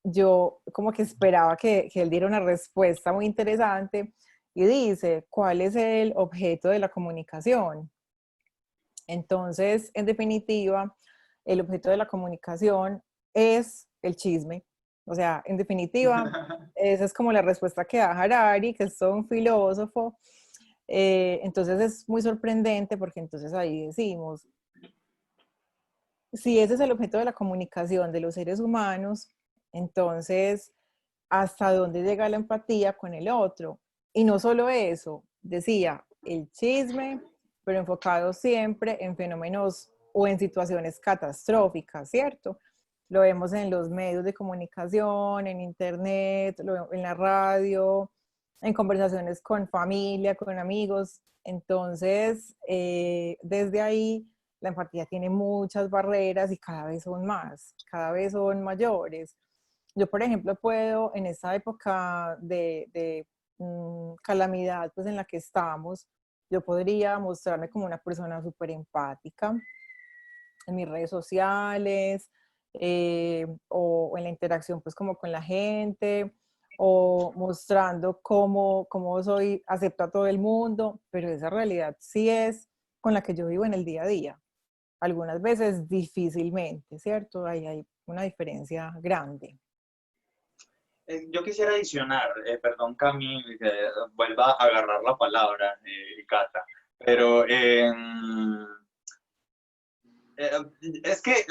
yo como que esperaba que él diera una respuesta muy interesante y dice, ¿cuál es el objeto de la comunicación? Entonces, en definitiva, el objeto de la comunicación es el chisme. O sea, en definitiva, esa es como la respuesta que da Harari, que es todo un filósofo. Entonces es muy sorprendente porque entonces ahí decimos, si ese es el objeto de la comunicación de los seres humanos, entonces, ¿hasta dónde llega la empatía con el otro? Y no solo eso, decía, el chisme, pero enfocado siempre en fenómenos o en situaciones catastróficas, ¿cierto? Lo vemos en los medios de comunicación, en internet, en la radio, en conversaciones con familia, con amigos. Entonces, desde ahí la empatía tiene muchas barreras y cada vez son más, cada vez son mayores. Yo, por ejemplo, puedo en esta época de calamidad pues, en la que estamos, yo podría mostrarme como una persona súper empática en mis redes sociales o en la interacción pues como con la gente o mostrando cómo soy, acepto a todo el mundo, pero esa realidad sí es con la que yo vivo en el día a día. Algunas veces difícilmente, ¿cierto? Ahí hay una diferencia grande. Yo quisiera adicionar, perdón Cami, que vuelva a agarrar la palabra, Cata, pero es que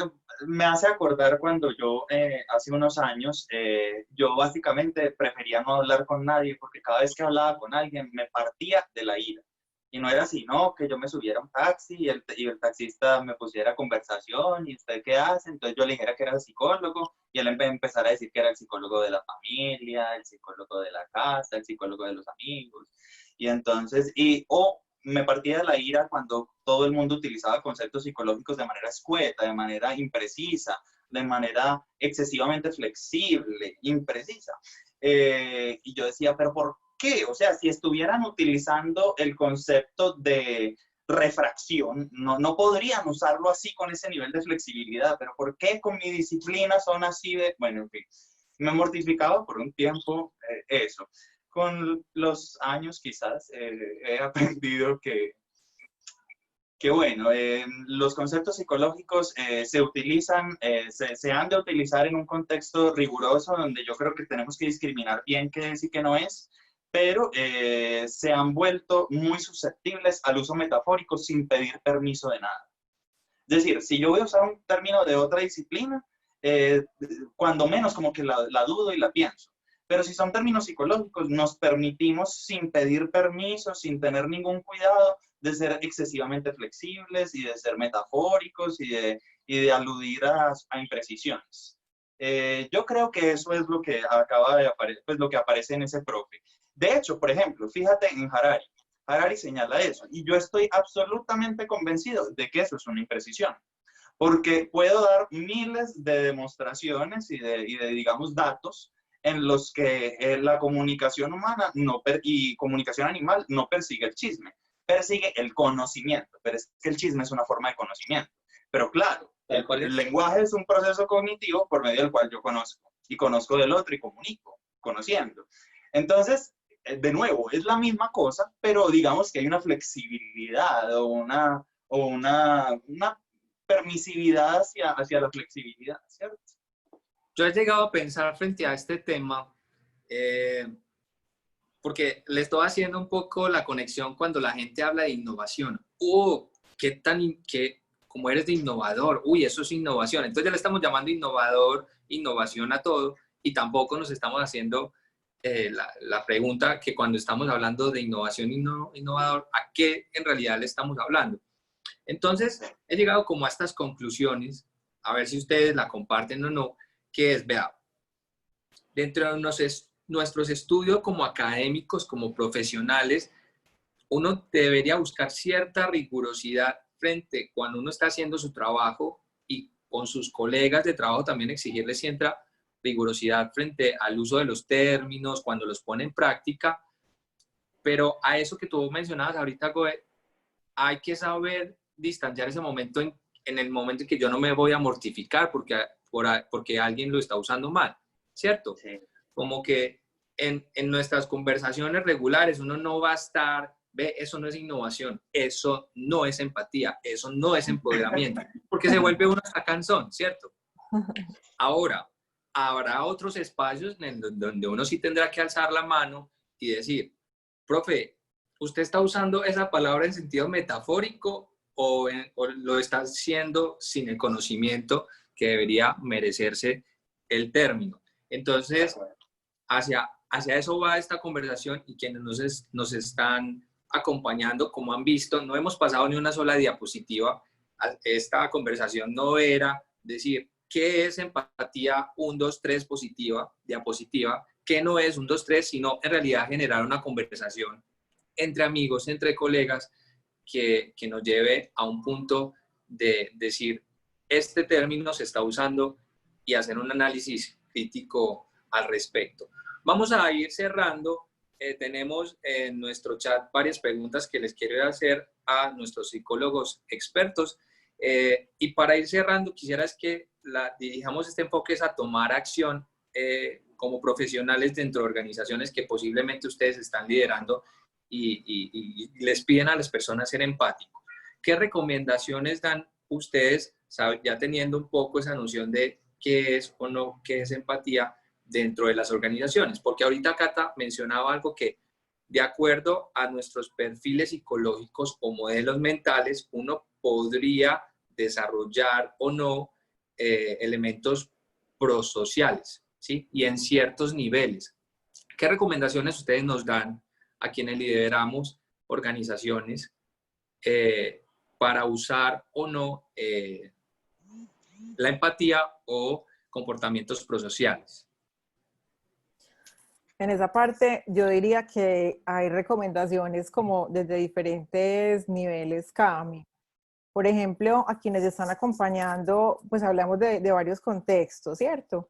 me hace acordar cuando yo, hace unos años, yo básicamente prefería no hablar con nadie porque cada vez que hablaba con alguien me partía de la ira. Y no era así, no, que yo me subiera a un taxi y el taxista me pusiera conversación y usted qué hace, entonces yo le dijera que era psicólogo y él empezara a decir que era el psicólogo de la familia, el psicólogo de la casa, el psicólogo de los amigos. Y entonces, o me partía de la ira cuando todo el mundo utilizaba conceptos psicológicos de manera escueta, de manera imprecisa, de manera excesivamente flexible, imprecisa. Y yo decía, pero ¿por qué? O sea, si estuvieran utilizando el concepto de refracción, no podrían usarlo así con ese nivel de flexibilidad, pero ¿por qué con mi disciplina son así de...? Bueno, en fin, me mortificaba por un tiempo eso. Con los años quizás he aprendido que bueno, los conceptos psicológicos se utilizan, se han de utilizar en un contexto riguroso donde yo creo que tenemos que discriminar bien qué es y qué no es, pero se han vuelto muy susceptibles al uso metafórico sin pedir permiso de nada. Es decir, si yo voy a usar un término de otra disciplina, cuando menos como que la dudo y la pienso. Pero si son términos psicológicos, nos permitimos sin pedir permiso, sin tener ningún cuidado, de ser excesivamente flexibles y de ser metafóricos y de aludir a imprecisiones. Yo creo que eso es lo que acaba de aparecer, pues lo que aparece en ese profe. De hecho, por ejemplo, fíjate en Harari. Harari señala eso y yo estoy absolutamente convencido de que eso es una imprecisión. Porque puedo dar miles de demostraciones y de digamos, datos en los que la comunicación humana y comunicación animal no persigue el chisme, persigue el conocimiento, pero es que el chisme es una forma de conocimiento. Pero claro, el lenguaje es un proceso cognitivo por medio del cual yo conozco, y conozco del otro y comunico, conociendo. Entonces, de nuevo, es la misma cosa, pero digamos que hay una flexibilidad o una permisividad hacia la flexibilidad, ¿cierto? Yo he llegado a pensar frente a este tema, porque le estoy haciendo un poco la conexión cuando la gente habla de innovación. Como eres de innovador, uy, eso es innovación. Entonces ya le estamos llamando innovador, innovación a todo, y tampoco nos estamos haciendo la pregunta que cuando estamos hablando de innovación innovador, ¿a qué en realidad le estamos hablando? Entonces, he llegado como a estas conclusiones, a ver si ustedes la comparten o no, que es, vea, dentro de nuestros estudios como académicos, como profesionales, uno debería buscar cierta rigurosidad frente cuando uno está haciendo su trabajo y con sus colegas de trabajo también exigirle cierta rigurosidad frente al uso de los términos, cuando los pone en práctica. Pero a eso que tú mencionabas ahorita, Goe, hay que saber distanciar ese momento en el momento en que yo no me voy a mortificar porque alguien lo está usando mal, ¿cierto? Sí. Como que en nuestras conversaciones regulares uno no va a estar, ve, eso no es innovación, eso no es empatía, eso no es empoderamiento, porque se vuelve uno hasta cansón, ¿cierto? Ahora, habrá otros espacios en donde uno sí tendrá que alzar la mano y decir, profe, ¿usted está usando esa palabra en sentido metafórico o lo está haciendo sin el conocimiento que debería merecerse el término? Entonces, hacia eso va esta conversación y quienes nos están acompañando, como han visto, no hemos pasado ni una sola diapositiva. Esta conversación no era decir qué es empatía 1, 2, 3 positiva, diapositiva, qué no es 1, 2, 3, sino en realidad generar una conversación entre amigos, entre colegas, que nos lleve a un punto de decir, este término se está usando y hacer un análisis crítico al respecto. Vamos a ir cerrando. Tenemos en nuestro chat varias preguntas que les quiero hacer a nuestros psicólogos expertos. Y para ir cerrando, quisiera que dirijamos este enfoque a tomar acción como profesionales dentro de organizaciones que posiblemente ustedes están liderando y les piden a las personas ser empáticos. ¿Qué recomendaciones dan ustedes, ya teniendo un poco esa noción de qué es o no, qué es empatía, dentro de las organizaciones. Porque ahorita Cata mencionaba algo que, de acuerdo a nuestros perfiles psicológicos o modelos mentales, uno podría desarrollar o no elementos prosociales, ¿sí? Y en ciertos niveles. ¿Qué recomendaciones ustedes nos dan a quienes lideramos organizaciones para usar o no la empatía o comportamientos prosociales? En esa parte yo diría que hay recomendaciones como desde diferentes niveles CAMI. Por ejemplo, a quienes están acompañando, pues hablamos de varios contextos, ¿cierto?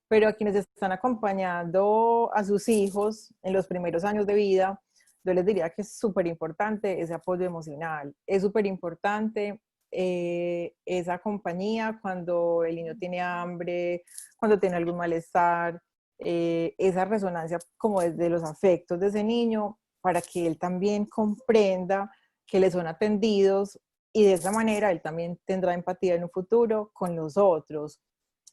Pero a quienes están acompañando a sus hijos en los primeros años de vida, yo les diría que es súper importante ese apoyo emocional. Es súper importante esa compañía cuando el niño tiene hambre, cuando tiene algún malestar, esa resonancia como desde los afectos de ese niño para que él también comprenda que le son atendidos y de esa manera él también tendrá empatía en un futuro con los otros.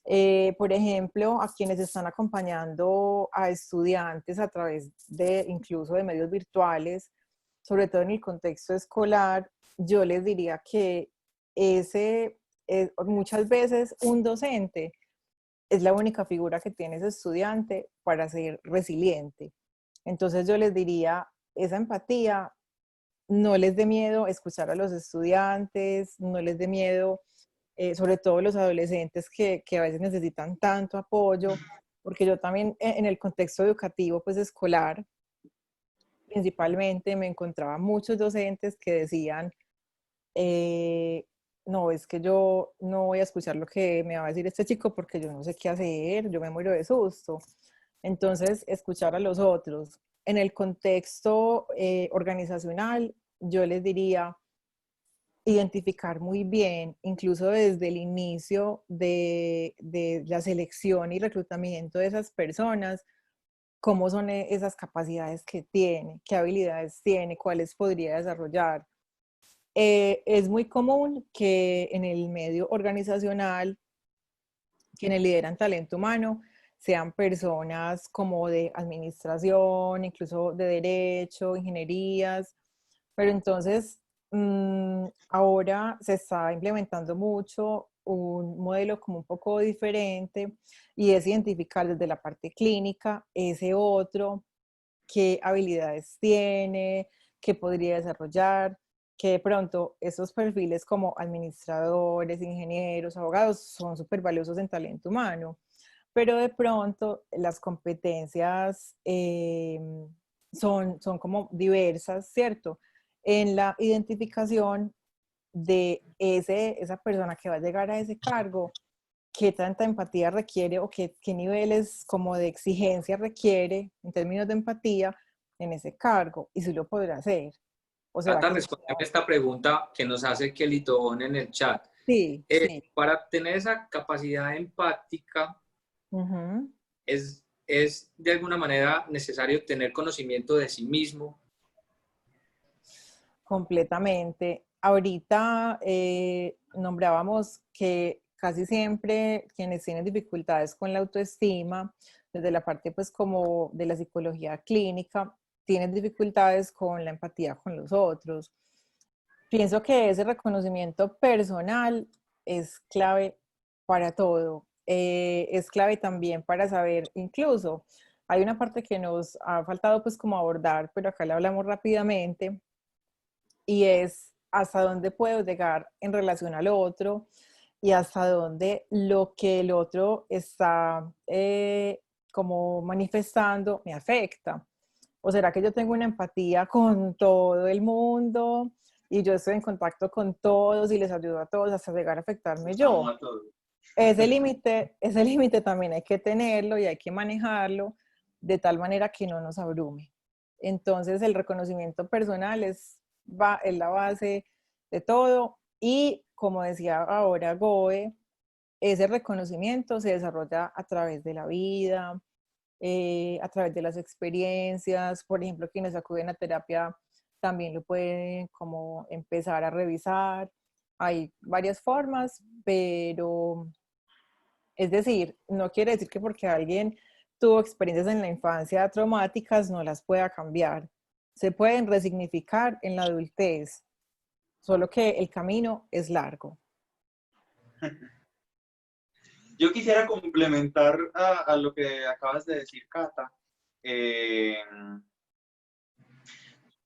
Por ejemplo, a quienes están acompañando a estudiantes a través de incluso de medios virtuales, sobre todo en el contexto escolar, yo les diría que muchas veces un docente es la única figura que tiene ese estudiante para ser resiliente. Entonces yo les diría, esa empatía, no les dé miedo escuchar a los estudiantes, no les dé miedo, sobre todo los adolescentes que a veces necesitan tanto apoyo, porque yo también en el contexto educativo, pues escolar, principalmente me encontraba muchos docentes que decían, no, es que yo no voy a escuchar lo que me va a decir este chico porque yo no sé qué hacer, yo me muero de susto. Entonces, escuchar a los otros. En el contexto organizacional, yo les diría identificar muy bien, incluso desde el inicio de la selección y reclutamiento de esas personas, cómo son esas capacidades que tiene, qué habilidades tiene, cuáles podría desarrollar. Es muy común que en el medio organizacional, quienes lideran talento humano, sean personas como de administración, incluso de derecho, ingenierías, pero entonces ahora se está implementando mucho un modelo como un poco diferente y es identificar desde la parte clínica ese otro, qué habilidades tiene, qué podría desarrollar, que de pronto esos perfiles como administradores, ingenieros, abogados son súper valiosos en talento humano, pero de pronto las competencias son como diversas, ¿cierto? En la identificación de esa persona que va a llegar a ese cargo, qué tanta empatía requiere o qué niveles como de exigencia requiere en términos de empatía en ese cargo y si lo podrá hacer. ¿O será Cata, que respóndeme esta pregunta que nos hace Kelly Tobón en el chat. sí, sí. Para tener esa capacidad empática, Uh-huh. es de alguna manera necesario tener conocimiento de sí mismo. Completamente. Ahorita nombrábamos que casi siempre quienes tienen dificultades con la autoestima, desde la parte pues como de la psicología clínica, tienen dificultades con la empatía con los otros. Pienso que ese reconocimiento personal es clave para todo. Es clave también para saber, incluso, hay una parte que nos ha faltado pues como abordar, pero acá la hablamos rápidamente, y es hasta dónde puedo llegar en relación al otro y hasta dónde lo que el otro está como manifestando me afecta. ¿O será que yo tengo una empatía con todo el mundo y yo estoy en contacto con todos y les ayudo a todos hasta llegar a afectarme yo? Ese límite también hay que tenerlo y hay que manejarlo de tal manera que no nos abrume. Entonces el reconocimiento personal es la base de todo y como decía ahora Goe, ese reconocimiento se desarrolla a través de la vida, a través de las experiencias. Por ejemplo, quienes acuden a terapia también lo pueden como empezar a revisar. Hay varias formas, pero es decir, no quiere decir que porque alguien tuvo experiencias en la infancia traumáticas no las pueda cambiar. Se pueden resignificar en la adultez, solo que el camino es largo. Yo quisiera complementar a lo que acabas de decir, Cata.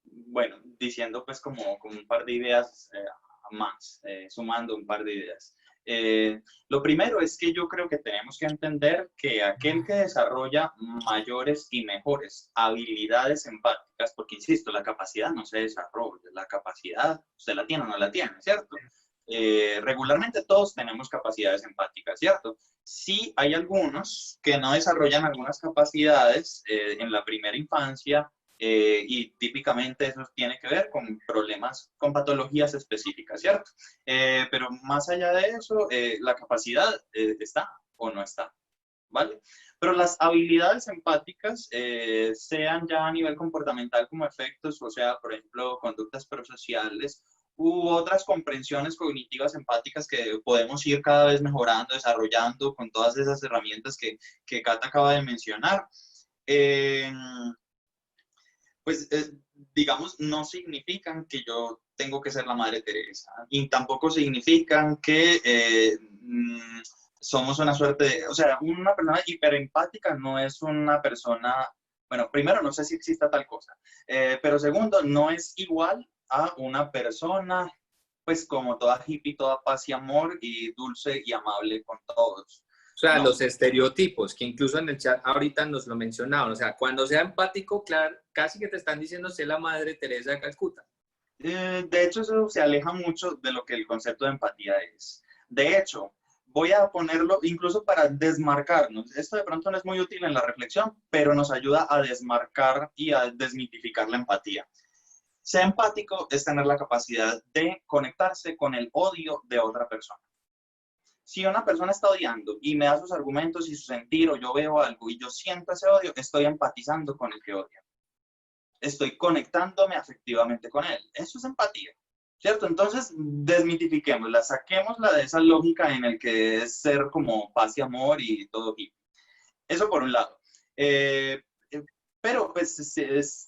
Bueno, diciendo pues como un par de ideas más, sumando un par de ideas. Lo primero es que yo creo que tenemos que entender que aquel que desarrolla mayores y mejores habilidades empáticas, porque insisto, la capacidad no se desarrolla, la capacidad usted la tiene o no la tiene, ¿cierto? Regularmente todos tenemos capacidades empáticas, ¿cierto? Sí hay algunos que no desarrollan algunas capacidades en la primera infancia, y típicamente eso tiene que ver con problemas, con patologías específicas, ¿cierto? Pero más allá de eso, la capacidad está o no está, ¿vale? Pero las habilidades empáticas, sean ya a nivel comportamental como efectos, o sea, por ejemplo, conductas prosociales, u otras comprensiones cognitivas empáticas que podemos ir cada vez mejorando, desarrollando con todas esas herramientas que Cata acaba de mencionar. Pues digamos, no significan que yo tengo que ser la Madre Teresa y tampoco significan que somos una suerte de, o sea, una persona hiperempática no es una persona, bueno, primero no sé si exista tal cosa, pero segundo, no es igual a una persona pues como toda hippie, toda paz y amor y dulce y amable con todos. O sea, No. los estereotipos, que incluso en el chat ahorita nos lo mencionaban. O sea, cuando sea empático, claro, casi que te están diciendo ser la Madre Teresa de Calcuta. De hecho, eso se aleja mucho de lo que el concepto de empatía es. De hecho, voy a ponerlo incluso para desmarcarnos. Esto de pronto no es muy útil en la reflexión, pero nos ayuda a desmarcar y a desmitificar la empatía. Ser empático es tener la capacidad de conectarse con el odio de otra persona. Si una persona está odiando y me da sus argumentos y su sentir, o yo veo algo y yo siento ese odio, estoy empatizando con el que odia. Estoy conectándome afectivamente con él. Eso es empatía, ¿cierto? Entonces, desmitifiquémosla, saquémosla de esa lógica en el que es ser como paz y amor y todo. Eso por un lado. Pero, pues,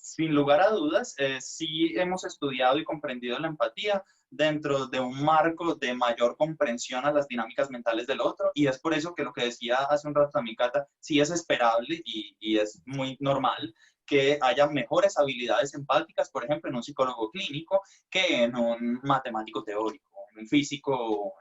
sin lugar a dudas, sí hemos estudiado y comprendido la empatía dentro de un marco de mayor comprensión a las dinámicas mentales del otro, y es por eso que lo que decía hace un rato también Cata, sí es esperable y es muy normal que haya mejores habilidades empáticas, por ejemplo, en un psicólogo clínico que en un matemático teórico, en un físico,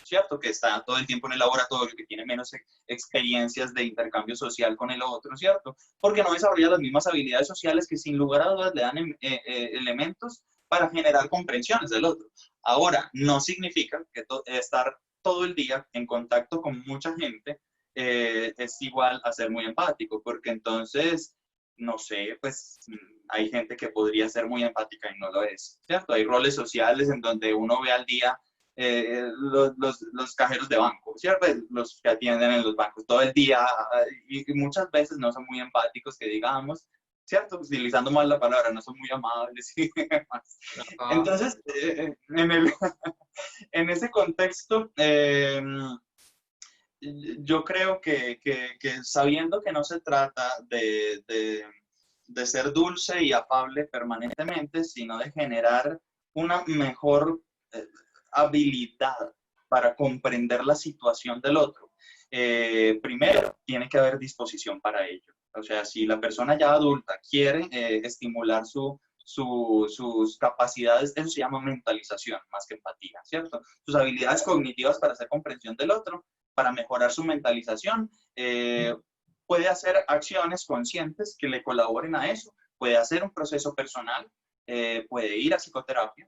¿cierto? Que está todo el tiempo en el laboratorio, que tiene menos experiencias de intercambio social con el otro, ¿cierto? Porque no desarrolla las mismas habilidades sociales que sin lugar a dudas le dan elementos para generar comprensiones del otro. Ahora, no significa que estar todo el día en contacto con mucha gente es igual a ser muy empático, porque entonces, no sé, pues hay gente que podría ser muy empática y no lo es, ¿cierto? Hay roles sociales en donde uno ve al día los cajeros de banco, ¿cierto? Los que atienden en los bancos todo el día y muchas veces no son muy empáticos, que digamos, ¿cierto? Utilizando mal la palabra, no son muy amables y demás. Entonces, en ese contexto, yo creo que sabiendo que no se trata de ser dulce y afable permanentemente, sino de generar una mejor habilidad para comprender la situación del otro. Primero, tiene que haber disposición para ello. O sea, si la persona ya adulta quiere estimular sus capacidades, eso se llama mentalización más que empatía, ¿cierto? Sus habilidades cognitivas para hacer comprensión del otro, para mejorar su mentalización, puede hacer acciones conscientes que le colaboren a eso, puede hacer un proceso personal, puede ir a psicoterapia,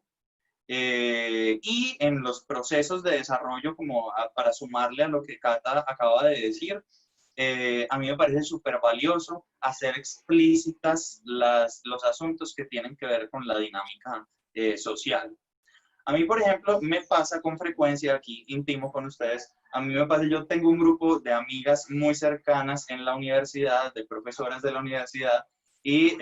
y en los procesos de desarrollo, como para sumarle a lo que Cata acaba de decir, a mí me parece súper valioso hacer explícitas los asuntos que tienen que ver con la dinámica social. A mí, por ejemplo, me pasa con frecuencia, aquí intimo con ustedes, a mí me pasa, yo tengo un grupo de amigas muy cercanas en la universidad, de profesoras de la universidad, y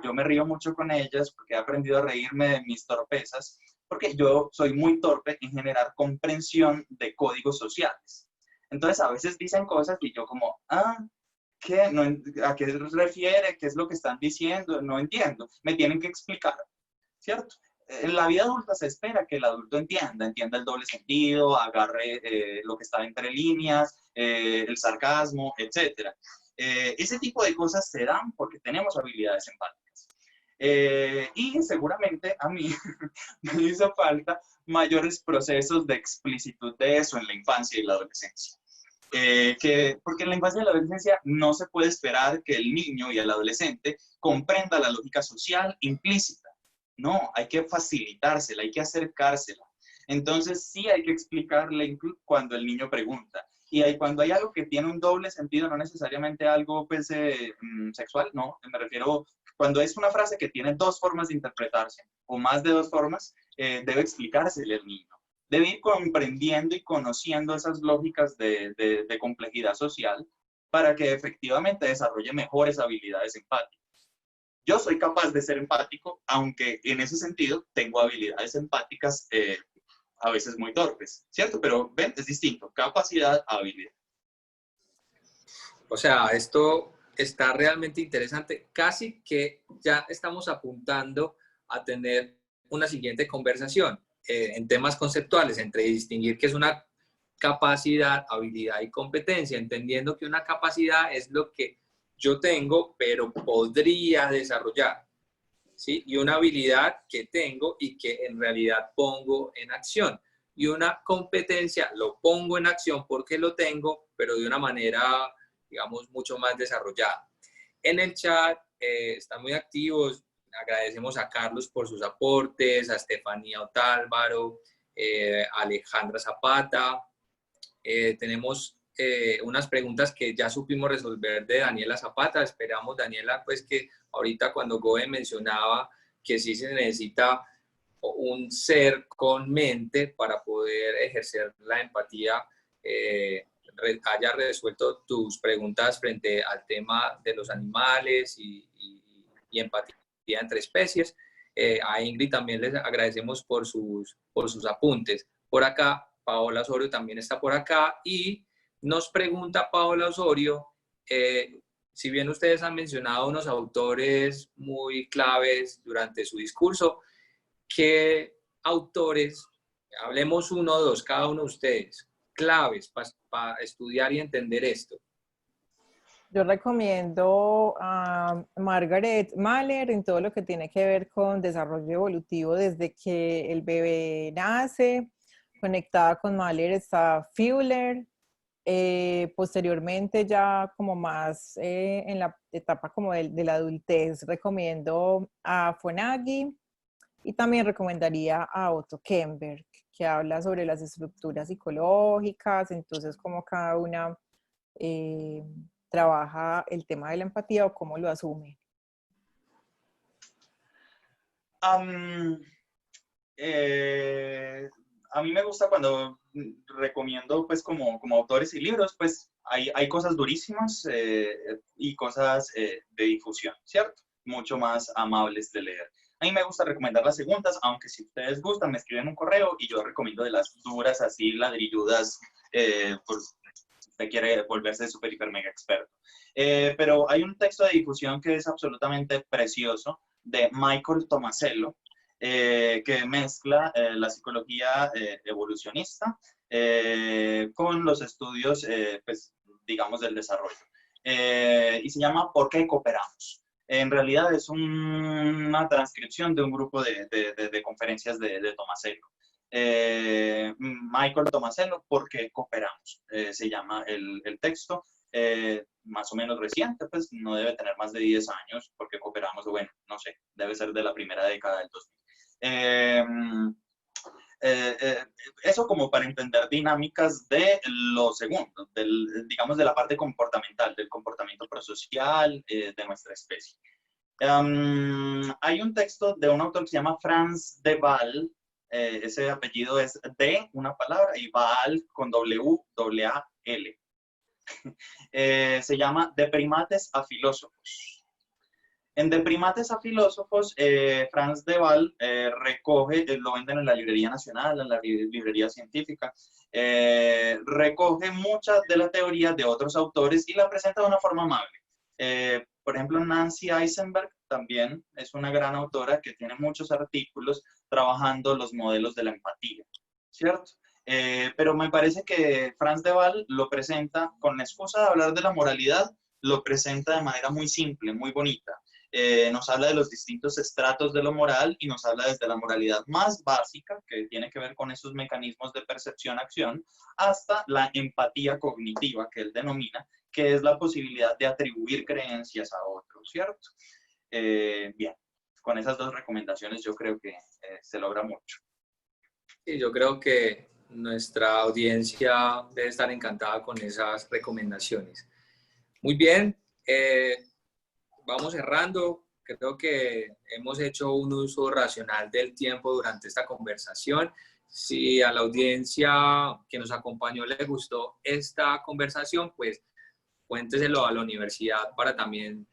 yo me río mucho con ellas porque he aprendido a reírme de mis torpezas, porque yo soy muy torpe en generar comprensión de códigos sociales. Entonces, a veces dicen cosas y yo como, ¿qué? No, ¿a qué se refiere? ¿Qué es lo que están diciendo? No entiendo. Me tienen que explicar, ¿cierto? En la vida adulta se espera que el adulto entienda el doble sentido, agarre lo que está entre líneas, el sarcasmo, etc. Ese tipo de cosas se dan porque tenemos habilidades empáticas. Y seguramente a mí me hizo falta mayores procesos de explicitud de eso en la infancia y la adolescencia. Porque en la infancia y la adolescencia no se puede esperar que el niño y el adolescente comprenda la lógica social implícita. No, hay que facilitársela, hay que acercársela. Entonces sí hay que explicarle cuando el niño pregunta. Y cuando hay algo que tiene un doble sentido, no necesariamente algo pues, sexual, no, me refiero, cuando es una frase que tiene dos formas de interpretarse, o más de dos formas, debe explicársele al niño. Debe ir comprendiendo y conociendo esas lógicas de complejidad social para que efectivamente desarrolle mejores habilidades empáticas. Yo soy capaz de ser empático, aunque en ese sentido tengo habilidades empáticas a veces muy torpes, ¿cierto? Pero ven, es distinto, capacidad a habilidad. O sea, esto está realmente interesante. Casi que ya estamos apuntando a tener una siguiente conversación en temas conceptuales, entre distinguir qué es una capacidad, habilidad y competencia, entendiendo que una capacidad es lo que yo tengo, pero podría desarrollar, ¿sí? Y una habilidad que tengo y que en realidad pongo en acción. Y una competencia lo pongo en acción porque lo tengo, pero de una manera, digamos, mucho más desarrollada. En el chat están muy activos. Agradecemos a Carlos por sus aportes, a Estefanía Otálvaro, Alejandra Zapata. Tenemos unas preguntas que ya supimos resolver de Daniela Zapata. Esperamos, Daniela, pues que ahorita cuando Goe mencionaba que sí se necesita un ser con mente para poder ejercer la empatía, haya resuelto tus preguntas frente al tema de los animales y empatía entre especies. A Ingrid también les agradecemos por sus apuntes. Por acá, Paola Osorio también está por acá y nos pregunta Paola Osorio, si bien ustedes han mencionado unos autores muy claves durante su discurso, ¿qué autores, hablemos uno o dos, cada uno de ustedes, claves para estudiar y entender esto? Yo recomiendo a Margaret Mahler en todo lo que tiene que ver con desarrollo evolutivo desde que el bebé nace. Conectada con Mahler está Fuller. Posteriormente, ya como más en la etapa como de la adultez, recomiendo a Fonagy y también recomendaría a Otto Kemberg, que habla sobre las estructuras psicológicas, entonces cómo cada una trabaja el tema de la empatía o cómo lo asume. A mí me gusta cuando recomiendo pues como autores y libros, pues hay cosas durísimas y cosas de difusión, ¿cierto? Mucho más amables de leer. A mí me gusta recomendar las segundas, aunque si ustedes gustan me escriben un correo y yo recomiendo de las duras, así ladrilludas, pues usted quiere volverse súper, hiper, mega experto. Pero hay un texto de difusión que es absolutamente precioso de Michael Tomasello, que mezcla la psicología evolucionista con los estudios, pues, digamos, del desarrollo. Y se llama ¿Por qué cooperamos? En realidad es una transcripción de un grupo de conferencias de Tomasello. Michael Tomasello, ¿Por qué cooperamos? Se llama el texto. Más o menos reciente, pues no debe tener más de 10 años, porque cooperamos, bueno, no sé, debe ser de la primera década del 2000. Eso como para entender dinámicas de lo segundo, digamos de la parte comportamental, del comportamiento prosocial de nuestra especie. Hay un texto de un autor que se llama Franz de Waal, ese apellido es de una palabra y Waal con W-A-L. Se llama De primates a filósofos. En De primates a filósofos, Franz de Waal recoge, lo venden en la Librería Nacional, en la Librería Científica, recoge muchas de la teoría de otros autores y la presenta de una forma amable. Por ejemplo, Nancy Eisenberg también es una gran autora que tiene muchos artículos trabajando los modelos de la empatía, ¿cierto? Pero me parece que Franz de Waal lo presenta, con la excusa de hablar de la moralidad, lo presenta de manera muy simple, muy bonita. Nos habla de los distintos estratos de lo moral y nos habla desde la moralidad más básica, que tiene que ver con esos mecanismos de percepción-acción, hasta la empatía cognitiva, que él denomina, que es la posibilidad de atribuir creencias a otros, ¿cierto? Bien, con esas dos recomendaciones yo creo que se logra mucho. Sí, yo creo que nuestra audiencia debe estar encantada con esas recomendaciones. Muy bien, vamos cerrando. Creo que hemos hecho un uso racional del tiempo durante esta conversación. Si a la audiencia que nos acompañó le gustó esta conversación, pues cuénteselo a la universidad para también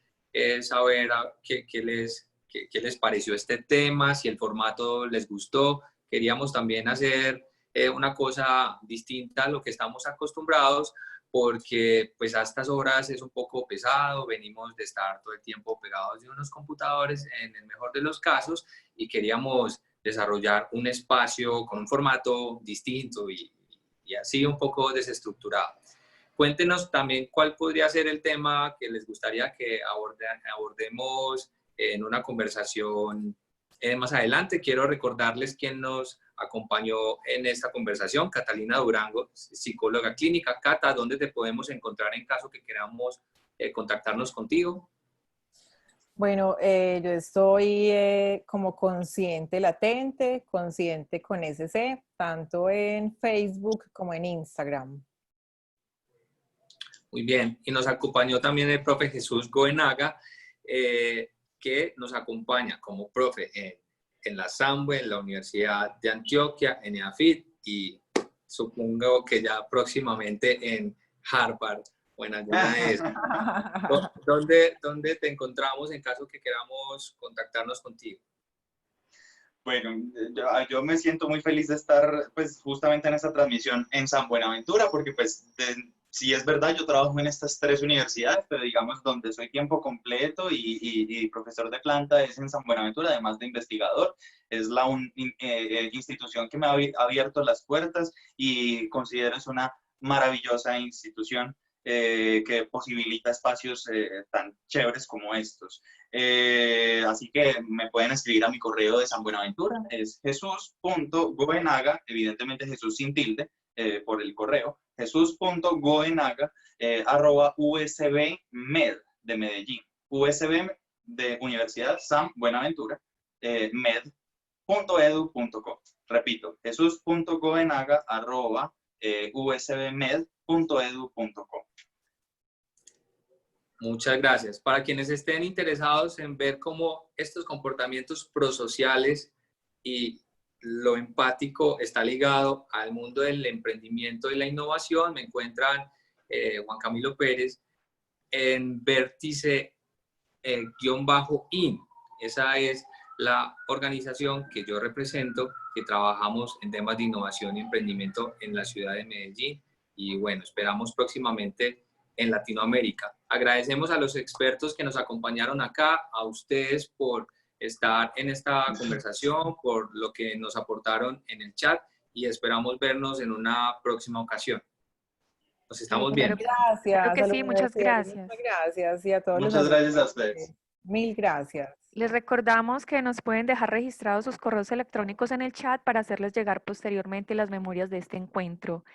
saber qué les pareció este tema, si el formato les gustó. Queríamos también hacer una cosa distinta a lo que estamos acostumbrados, porque pues a estas horas es un poco pesado, venimos de estar todo el tiempo pegados de unos computadores en el mejor de los casos y queríamos desarrollar un espacio con un formato distinto y así un poco desestructurado. Cuéntenos también cuál podría ser el tema que les gustaría que abordemos en una conversación más adelante. Quiero recordarles quién nos acompañó en esta conversación, Catalina Durango, psicóloga clínica. Cata, ¿dónde te podemos encontrar en caso que queramos contactarnos contigo? Bueno, yo estoy como consciente latente, consciente con SC, tanto en Facebook como en Instagram. Muy bien. Y nos acompañó también el profe Jesús Goenaga, que nos acompaña como profe en la SAMBUE, en la Universidad de Antioquia, en EAFIT y supongo que ya próximamente en Harvard o en alguna de esas. ¿Dónde te encontramos en caso que queramos contactarnos contigo? Bueno, yo me siento muy feliz de estar pues justamente en esta transmisión en San Buenaventura, porque pues sí es verdad, yo trabajo en estas 3 universidades, pero digamos donde soy tiempo completo y profesor de planta es en San Buenaventura, además de investigador. Es la institución que me ha abierto las puertas y considero es una maravillosa institución que posibilita espacios tan chéveres como estos. Así que me pueden escribir a mi correo de San Buenaventura, es jesús.goenaga, evidentemente Jesús sin tilde, por el correo, jesús.goenaga, @usbmed de Medellín, USB de Universidad San Buenaventura, med.edu.co. Repito, jesús.goenaga, @usbmed.edu.co. Muchas gracias. Para quienes estén interesados en ver cómo estos comportamientos prosociales y lo empático está ligado al mundo del emprendimiento y la innovación, me encuentran Juan Camilo Pérez en Vértice-IN. Esa es la organización que yo represento, que trabajamos en temas de innovación y emprendimiento en la ciudad de Medellín. Y bueno, esperamos próximamente en Latinoamérica. Agradecemos a los expertos que nos acompañaron acá, a ustedes por estar en esta conversación, por lo que nos aportaron en el chat y esperamos vernos en una próxima ocasión. Nos estamos viendo. Gracias. Claro que a la sí, muchas universidad, gracias. muchas gracias y a todos Muchas los gracias a asistentes. ustedes. Mil gracias. Les recordamos que nos pueden dejar registrados sus correos electrónicos en el chat para hacerles llegar posteriormente las memorias de este encuentro.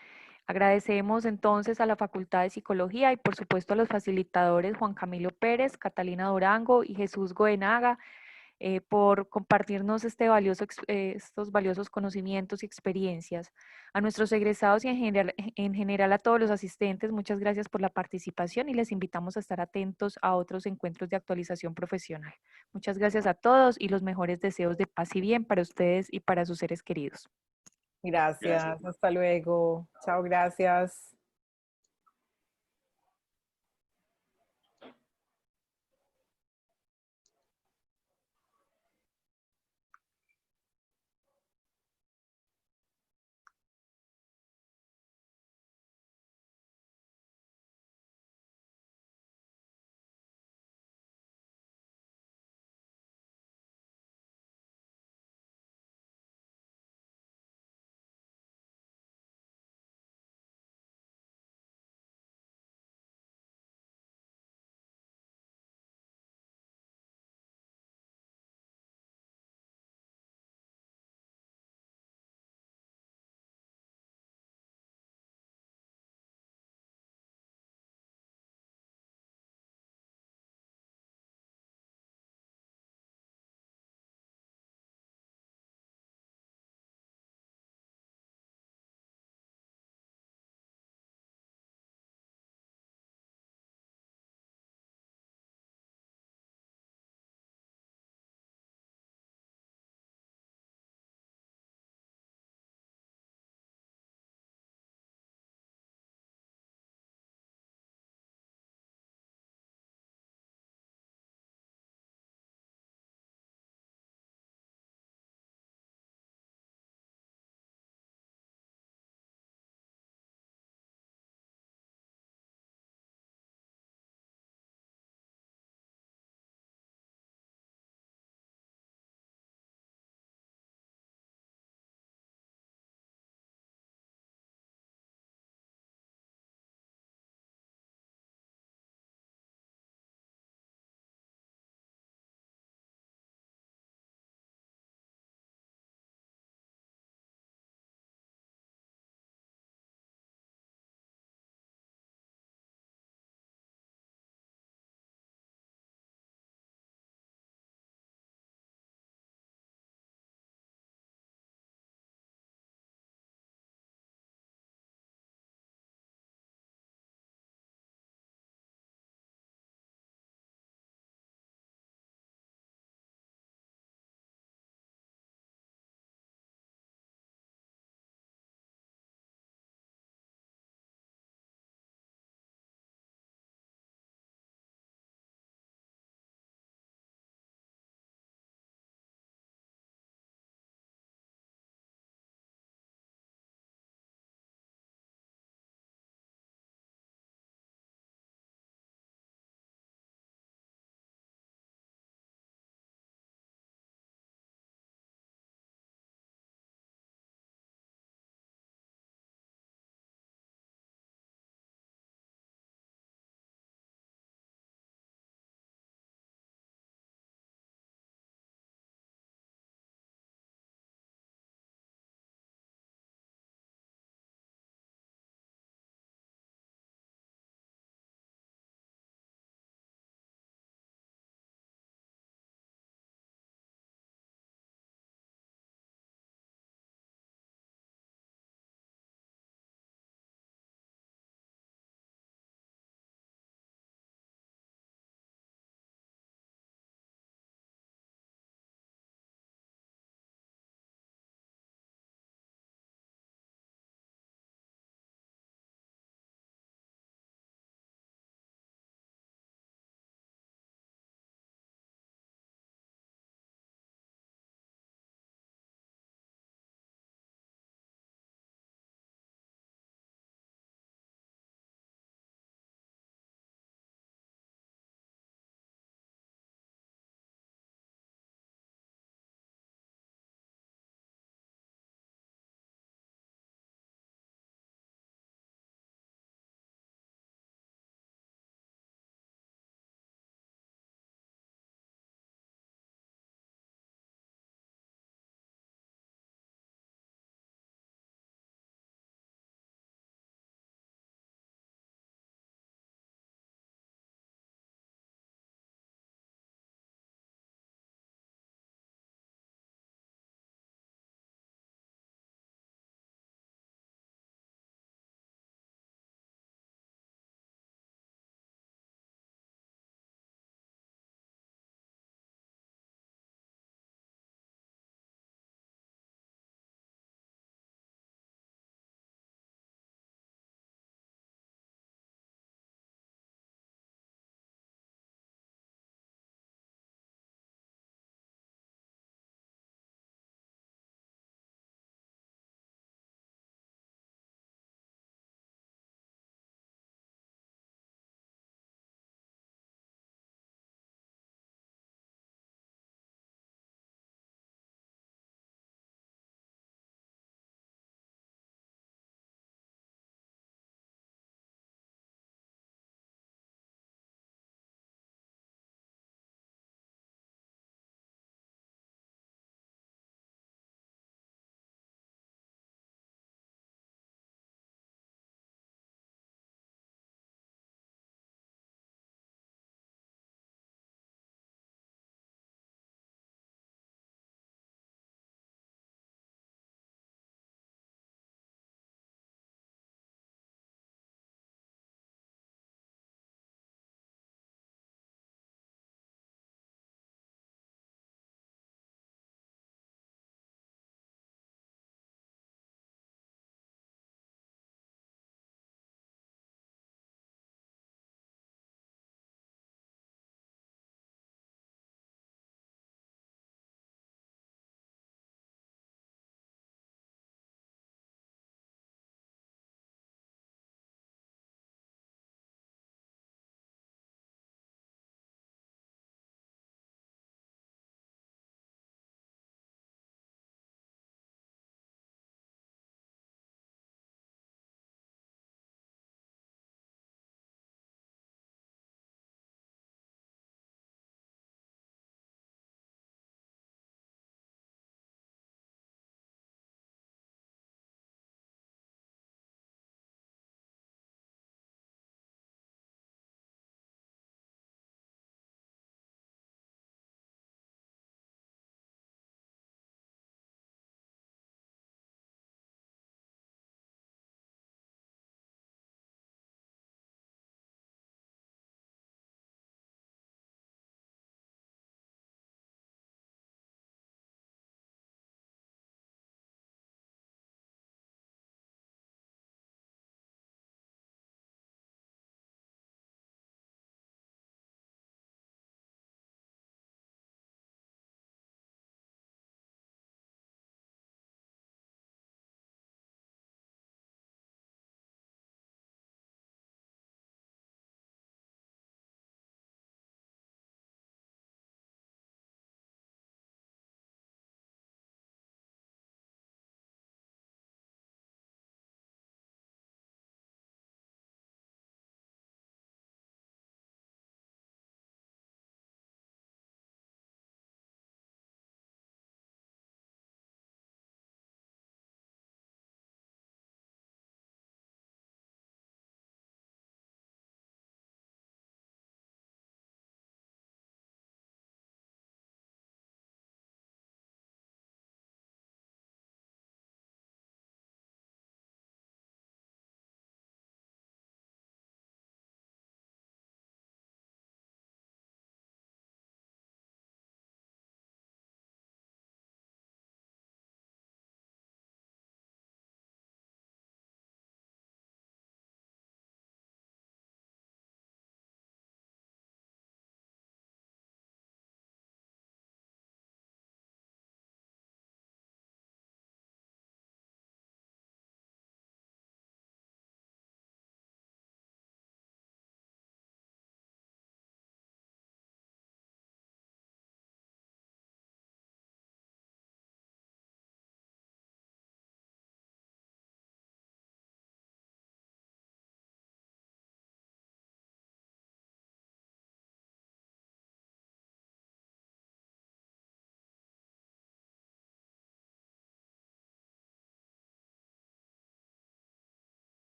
Agradecemos entonces a la Facultad de Psicología y por supuesto a los facilitadores Juan Camilo Pérez, Catalina Durango y Jesús Goenaga por compartirnos estos valiosos conocimientos y experiencias. A nuestros egresados y en general a todos los asistentes, muchas gracias por la participación y les invitamos a estar atentos a otros encuentros de actualización profesional. Muchas gracias a todos y los mejores deseos de paz y bien para ustedes y para sus seres queridos. Gracias. Hasta luego. Chao, gracias.